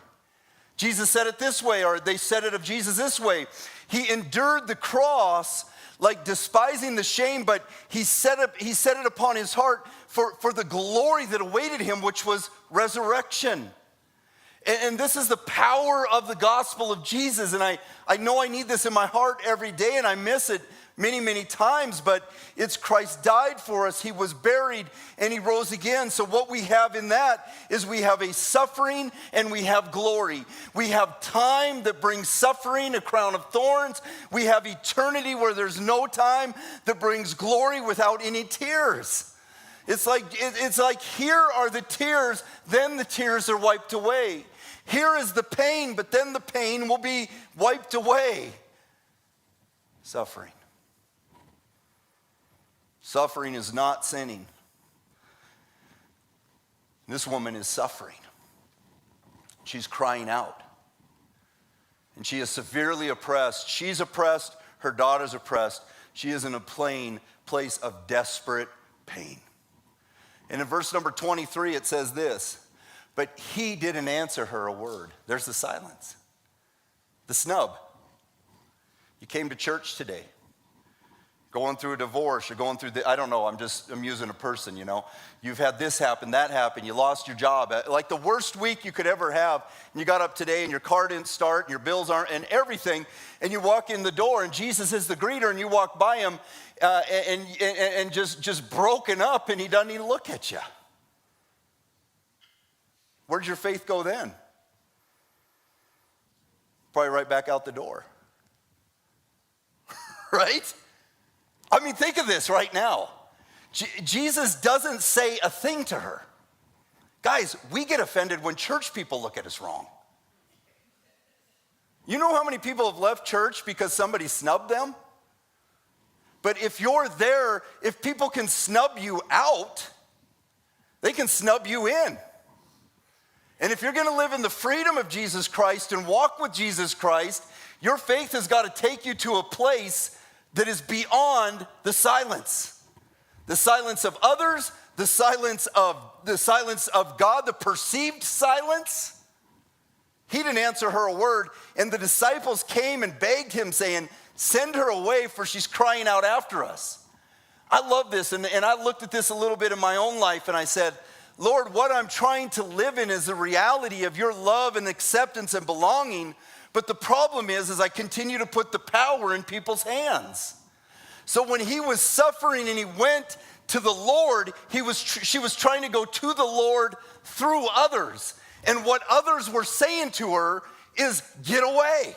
Jesus said it this way, or they said it of Jesus this way. He endured the cross, like despising the shame, but he set it upon his heart for the glory that awaited him, which was resurrection. And this is the power of the gospel of Jesus. And I know I need this in my heart every day, and I miss it many, many times, but it's Christ died for us, he was buried, and he rose again. So what we have in that is we have a suffering and we have glory. We have time that brings suffering, a crown of thorns. We have eternity where there's no time that brings glory without any tears. It's like here are the tears, then the tears are wiped away. Here is the pain, but then the pain will be wiped away. Suffering. Suffering is not sinning. This woman is suffering. She's crying out. And she is severely oppressed. She's oppressed. Her daughter's oppressed. She is in a place of desperate pain. And in verse number 23, it says this, but he didn't answer her a word. There's the silence. The snub. You came to church today. Going through a divorce, you're going through I don't know, I'm using a person, You've had this happen, that happen, you lost your job. Like the worst week you could ever have. And you got up today and your car didn't start and your bills aren't and everything. And you walk in the door and Jesus is the greeter and you walk by him and just broken up and he doesn't even look at you. Where'd your faith go then? Probably right back out the door. Right? I mean, think of this right now. Jesus doesn't say a thing to her. Guys, we get offended when church people look at us wrong. You know how many people have left church because somebody snubbed them? But if you're there, if people can snub you out, they can snub you in. And if you're going to live in the freedom of Jesus Christ and walk with Jesus Christ, your faith has got to take you to a place that is beyond the silence. The silence of others, the silence of God, the perceived silence. He didn't answer her a word, and the disciples came and begged him, saying, "Send her away, for she's crying out after us." I love this, and I looked at this a little bit in my own life, and I said, Lord, what I'm trying to live in is the reality of your love and acceptance and belonging, but the problem is I continue to put the power in people's hands. So when he was suffering and he went to the Lord, she was trying to go to the Lord through others. And what others were saying to her is, get away.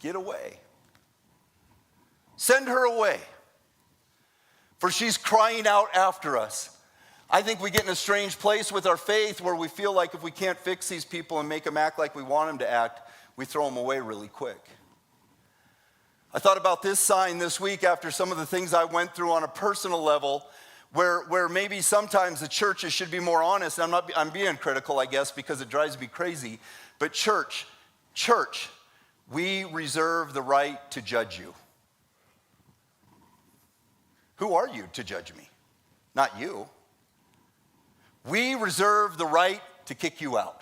Get away. Send her away, for she's crying out after us. I think we get in a strange place with our faith where we feel like if we can't fix these people and make them act like we want them to act, we throw them away really quick. I thought about this sign this week after some of the things I went through on a personal level, where maybe sometimes the churches should be more honest. I'm being critical, I guess, because it drives me crazy. But church, we reserve the right to judge you. Who are you to judge me? Not you. We reserve the right to kick you out.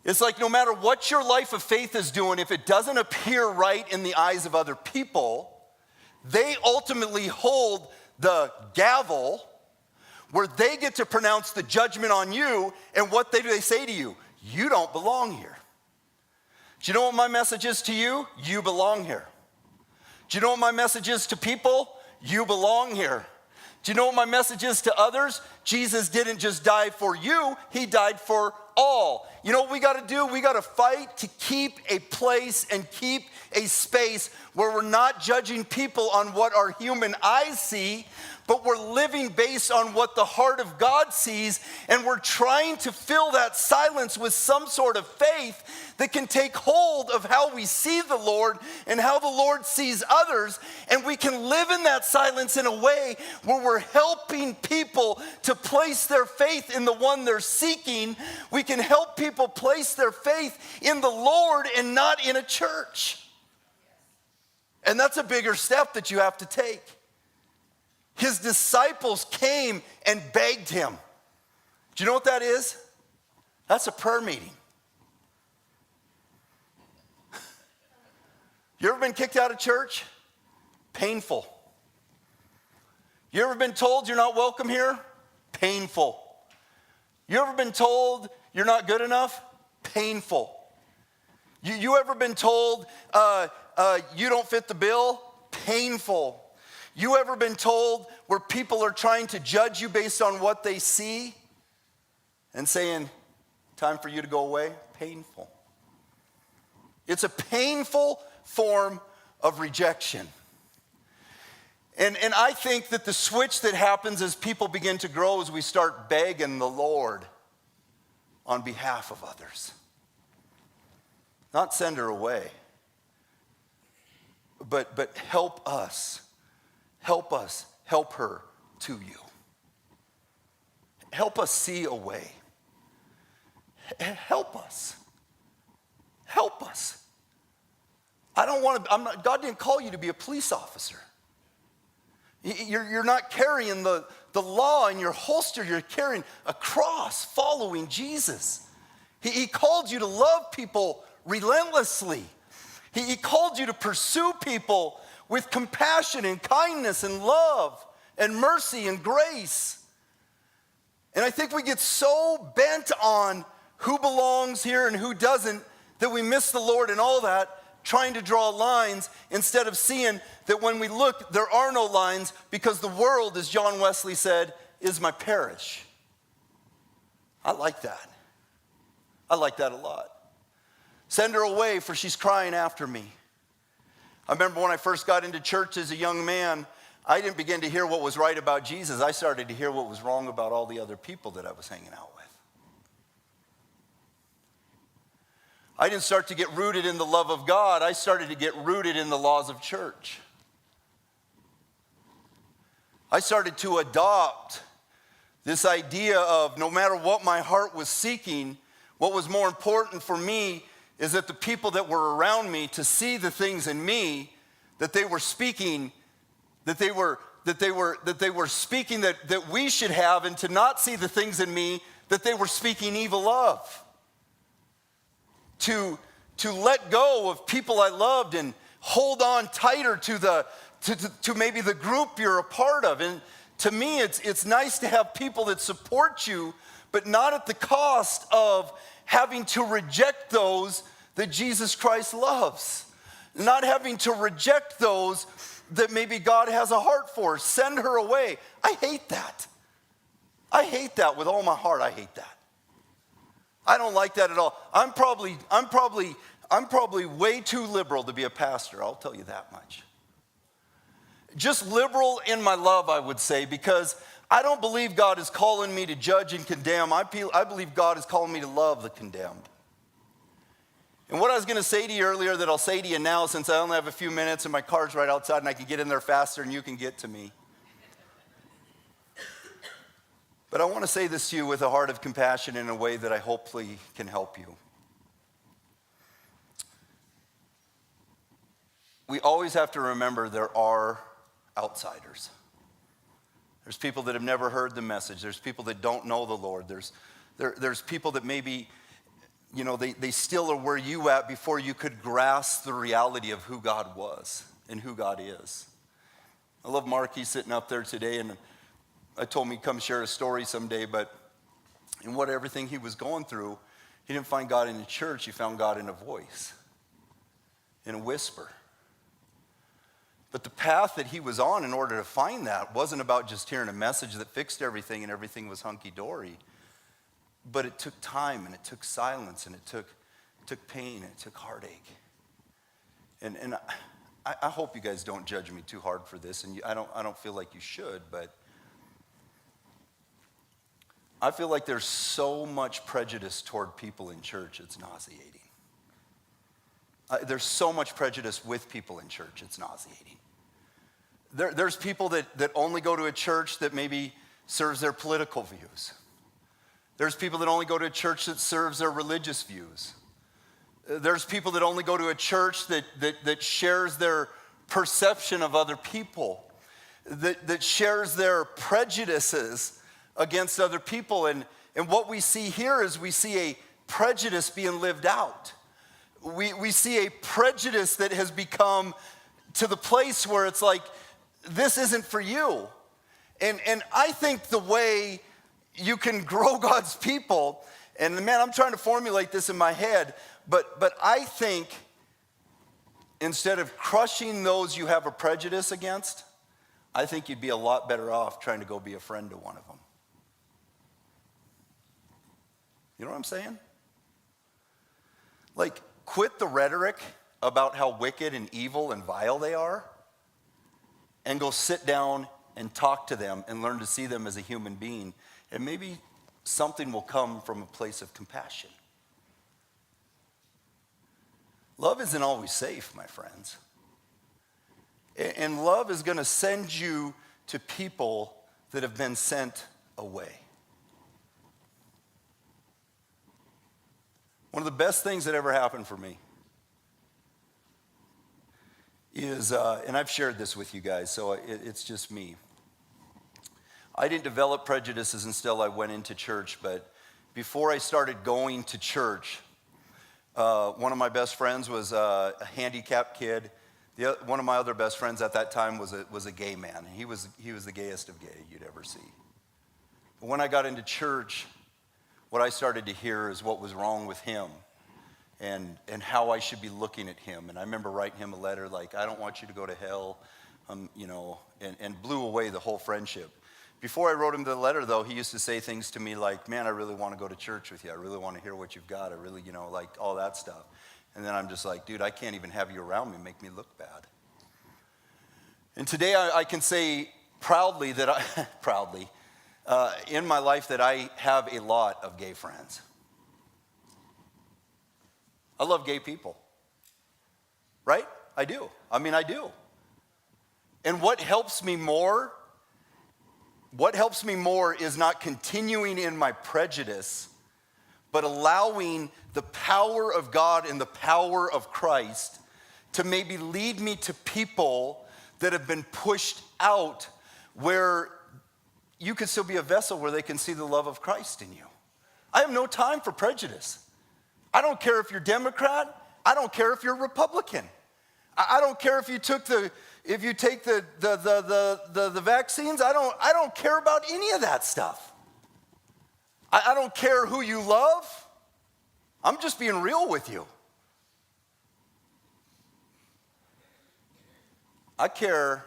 It's like no matter what your life of faith is doing, if it doesn't appear right in the eyes of other people, they ultimately hold the gavel where they get to pronounce the judgment on you, and what do they say to you? You don't belong here. Do you know what my message is to you? You belong here. Do you know what my message is to people? You belong here. Do you know what my message is to others? Jesus didn't just die for you, he died for all. You know what we got to do? We got to fight to keep a place and keep a space where we're not judging people on what our human eyes see, but we're living based on what the heart of God sees, and we're trying to fill that silence with some sort of faith that can take hold of how we see the Lord and how the Lord sees others, and we can live in that silence in a way where we're helping people to place their faith in the one they're seeking. We can help people place their faith in the Lord and not in a church. And that's a bigger step that you have to take. His disciples came and begged him. Do you know what that is? That's a prayer meeting. You ever been kicked out of church? Painful. You ever been told you're not welcome here? Painful. You ever been told you're not good enough? Painful. You ever been told you don't fit the bill? Painful. You ever been told where people are trying to judge you based on what they see and saying, time for you to go away? Painful. It's a painful form of rejection. And I think that the switch that happens as people begin to grow is we start begging the Lord on behalf of others. Not send her away, but help us. Help us, help her to you. Help us see a way. Help us. Help us. God didn't call you to be a police officer. You're not carrying the law in your holster. You're carrying a cross following Jesus. He called you to love people relentlessly. He called you to pursue people with compassion and kindness and love and mercy and grace. And I think we get so bent on who belongs here and who doesn't that we miss the Lord and all that, trying to draw lines instead of seeing that when we look, there are no lines, because the world, as John Wesley said, is my parish. I like that. I like that a lot. Send her away, for she's crying after me. I remember when I first got into church as a young man, I didn't begin to hear what was right about Jesus. I started to hear what was wrong about all the other people that I was hanging out with. I didn't start to get rooted in the love of God. I started to get rooted in the laws of church. I started to adopt this idea of no matter what my heart was seeking, what was more important for me is that the people that were around me to see the things in me that they were speaking, that they were speaking that we should have, and to not see the things in me that they were speaking evil of. To let go of people I loved and hold on tighter to maybe the group you're a part of. And to me, it's nice to have people that support you, but not at the cost of having to reject those that Jesus Christ loves. Not having to reject those that maybe God has a heart for. Send her away. I hate that. I hate that with all my heart. I hate that. I don't like that at all. I'm probably way too liberal to be a pastor. I'll tell you that much. Just liberal in my love, I would say, because I don't believe God is calling me to judge and condemn. I believe God is calling me to love the condemned. And what I was going to say to you earlier that I'll say to you now, since I only have a few minutes and my car's right outside and I can get in there faster and you can get to me. But I want to say this to you with a heart of compassion in a way that I hopefully can help you. We always have to remember there are outsiders. There's people that have never heard the message. There's people that don't know the Lord. There's people that maybe, they still are where you at before you could grasp the reality of who God was and who God is. I love Mark. He's sitting up there today, and I told him he'd come share a story someday, but in what everything he was going through, he didn't find God in the church. He found God in a voice, in a whisper. But the path that he was on in order to find that wasn't about just hearing a message that fixed everything and everything was hunky-dory. But it took time, and it took silence, and it took pain, and it took heartache. And I hope you guys don't judge me too hard for this, and I don't feel like you should, but I feel like there's so much prejudice toward people in church, it's nauseating. There's so much prejudice with people in church, it's nauseating. There's people that only go to a church that maybe serves their political views. There's people that only go to a church that serves their religious views. There's people that only go to a church that shares their perception of other people, that shares their prejudices against other people. And what we see here is we see a prejudice being lived out. We see a prejudice that has become to the place where it's like, this isn't for you. And I think the way you can grow God's people, and man, I'm trying to formulate this in my head, but I think instead of crushing those you have a prejudice against, I think you'd be a lot better off trying to go be a friend to one of them. You know what I'm saying? Like, quit the rhetoric about how wicked and evil and vile they are, and go sit down and talk to them and learn to see them as a human being. And maybe something will come from a place of compassion. Love isn't always safe, my friends. And love is going to send you to people that have been sent away. One of the best things that ever happened for me is, and I've shared this with you guys, so it's just me. I didn't develop prejudices until I went into church, but before I started going to church, one of my best friends was a handicapped kid. One of my other best friends at that time was a gay man. He was the gayest of gay you'd ever see. But when I got into church, what I started to hear is what was wrong with him and how I should be looking at him. And I remember writing him a letter like, I don't want you to go to hell, and blew away the whole friendship. Before I wrote him the letter, though, he used to say things to me like, man, I really want to go to church with you. I really want to hear what you've got. I really, like all that stuff. And then I'm just like, dude, I can't even have you around me, make me look bad. And today I can say proudly that in my life that I have a lot of gay friends. I love gay people. Right? I do. I do. And what helps me more is not continuing in my prejudice, but allowing the power of God and the power of Christ to maybe lead me to people that have been pushed out, where you can still be a vessel where they can see the love of Christ in you. I have no time for prejudice. I don't care if you're Democrat. I don't care if you're Republican. I don't care if you take the vaccines. I don't care about any of that stuff. I don't care who you love. I'm just being real with you. I care,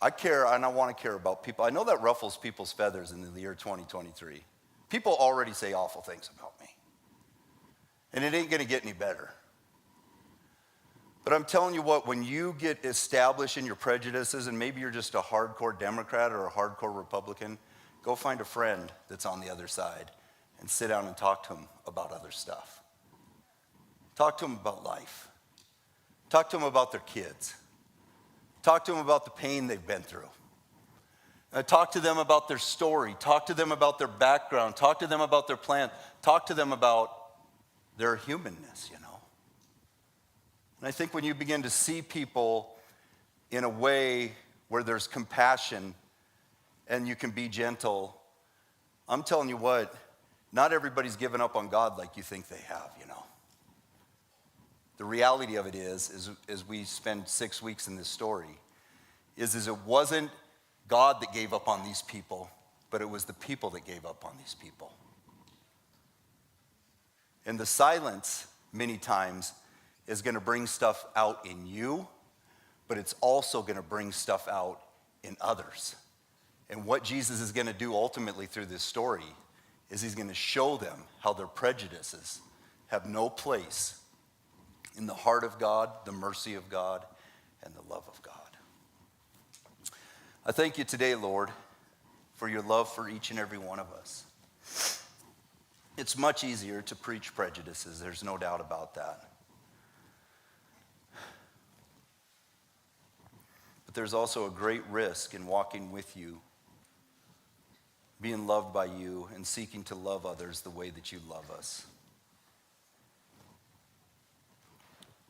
and I want to care about people. I know that ruffles people's feathers in the year 2023. People already say awful things about me. And it ain't going to get any better. But I'm telling you what, when you get established in your prejudices, and maybe you're just a hardcore Democrat or a hardcore Republican, go find a friend that's on the other side and sit down and talk to them about other stuff. Talk to them about life. Talk to them about their kids. Talk to them about the pain they've been through. Talk to them about their story. Talk to them about their background. Talk to them about their plan. Talk to them about their humanness, you know. And I think when you begin to see people in a way where there's compassion and you can be gentle, I'm telling you what, not everybody's given up on God like you think they have, you know. The reality of it is as we spend 6 weeks in this story, is it wasn't God that gave up on these people, but it was the people that gave up on these people. And the silence, many times, is going to bring stuff out in you, but it's also going to bring stuff out in others. And what Jesus is going to do ultimately through this story is he's going to show them how their prejudices have no place in the heart of God, the mercy of God, and the love of God. I thank you today, Lord, for your love for each and every one of us. It's much easier to preach prejudices, there's no doubt about that. But there's also a great risk in walking with you, being loved by you, and seeking to love others the way that you love us.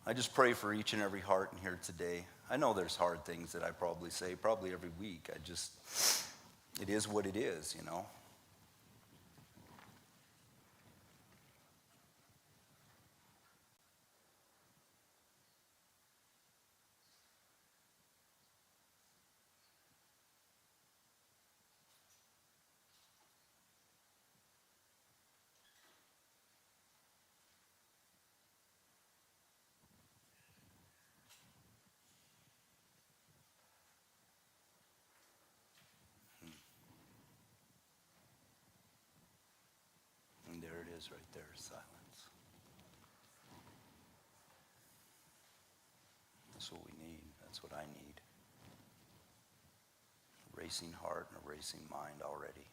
I just pray for each and every heart in here today. I know there's hard things that I probably say, probably every week. It is what it is, you know. And there it is right there, silence. That's what we need. That's what I need. A racing heart and a racing mind already.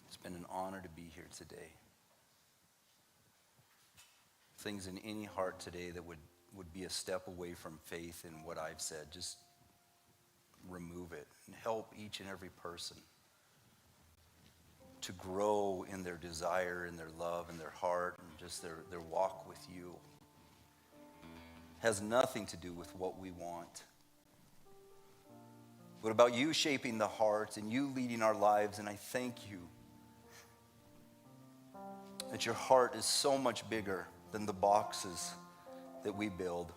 It's been an honor to be here today. Things in any heart today that would be a step away from faith in what I've said, just remove it and help each and every person to grow in their desire, in their love, in their heart, and just their walk with you. Has nothing to do with what we want, but about you shaping the heart and you leading our lives. And I thank you that your heart is so much bigger than the boxes that we build.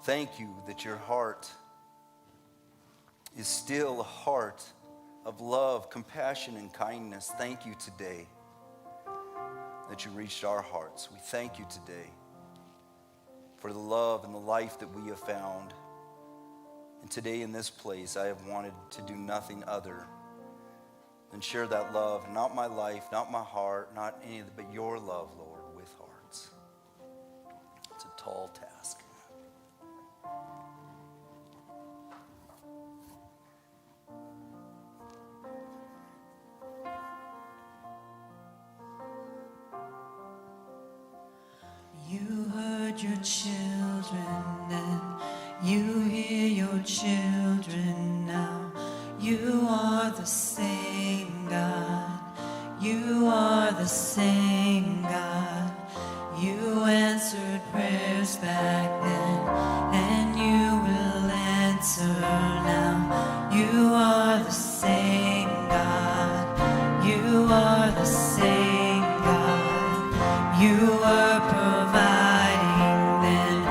Thank you that your heart is still a heart of love, compassion, and kindness. Thank you today that you reached our hearts. We thank you today for the love and the life that we have found. And today in this place, I have wanted to do nothing other than share that love, not my life, not my heart, not any of it, but your love, Lord. It's a tall task.
You heard your children then, you hear your children now. You are the same God. You are the same God. You answered prayers back then, and you will answer now. You are the same God. You are the same God. You are providing then.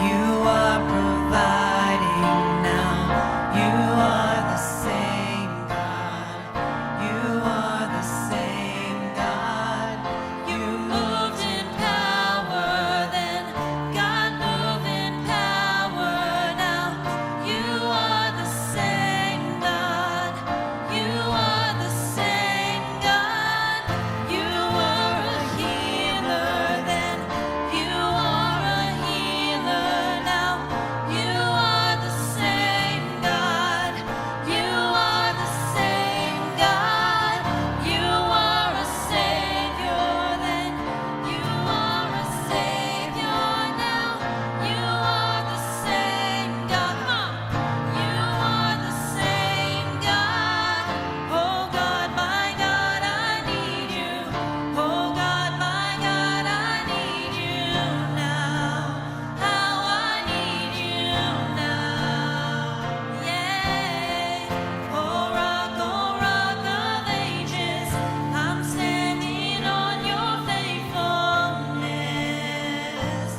You are providing now. You are the same God. You are the same God. You moved in power then. God move in power now. You are the same God. You are the same God. You were a healer then. You are a healer now. You are the same God. You are the same God. You are a savior then. You are a savior now. You are the same God. You are the same God. Oh God, my God, I need you. Oh God, my God, I need you now. How I need you now. Yeah. Oh rock of ages, I'm standing on your faithfulness.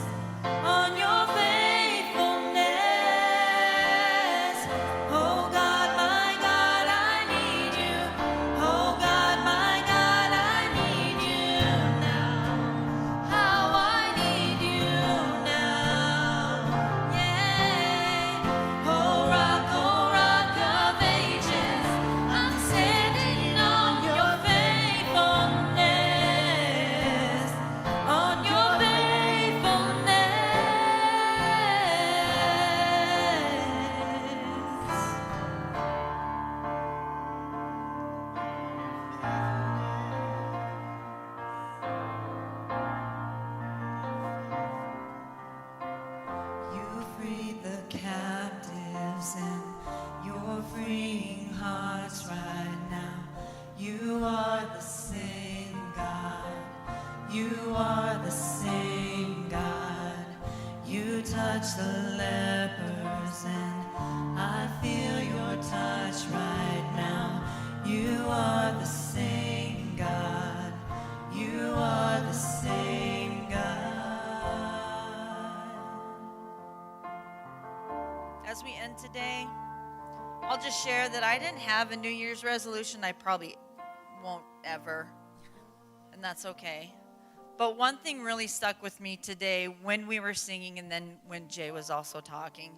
On your faithfulness. Oh God, my God, I need you. Oh God, my God, I need you now. How I need you now. Yeah. Oh rock of ages, I'm standing on your faithfulness. On your faithfulness. You freed the captives and you're freeing hearts right now. You are the same God. You are the same God. You touch the lepers and I feel your touch right now. You are the same God. You are the same God.
As we end today, I'll just share that I didn't have a New Year's resolution. I probably won't ever, and that's okay. But one thing really stuck with me today when we were singing and then when Jay was also talking.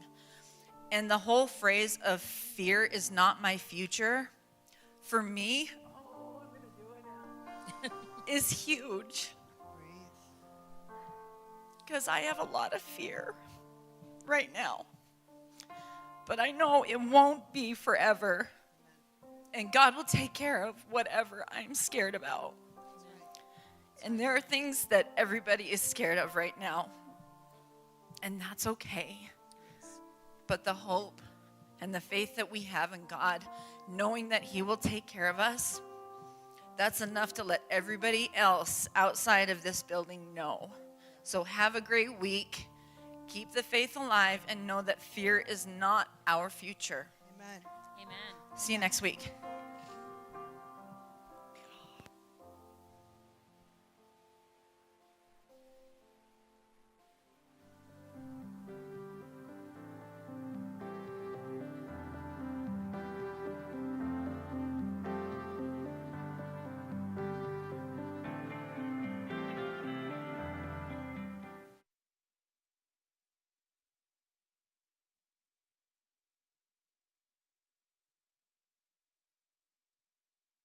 And the whole phrase of fear is not my future, for me, is huge. Because I have a lot of fear right now. But I know it won't be forever. And God will take care of whatever I'm scared about. And there are things that everybody is scared of right now. And that's okay. But the hope and the faith that we have in God, knowing that He will take care of us, that's enough to let everybody else outside of this building know. So have a great week. Keep the faith alive and know that fear is not our future.
Amen.
Amen.
See you next week.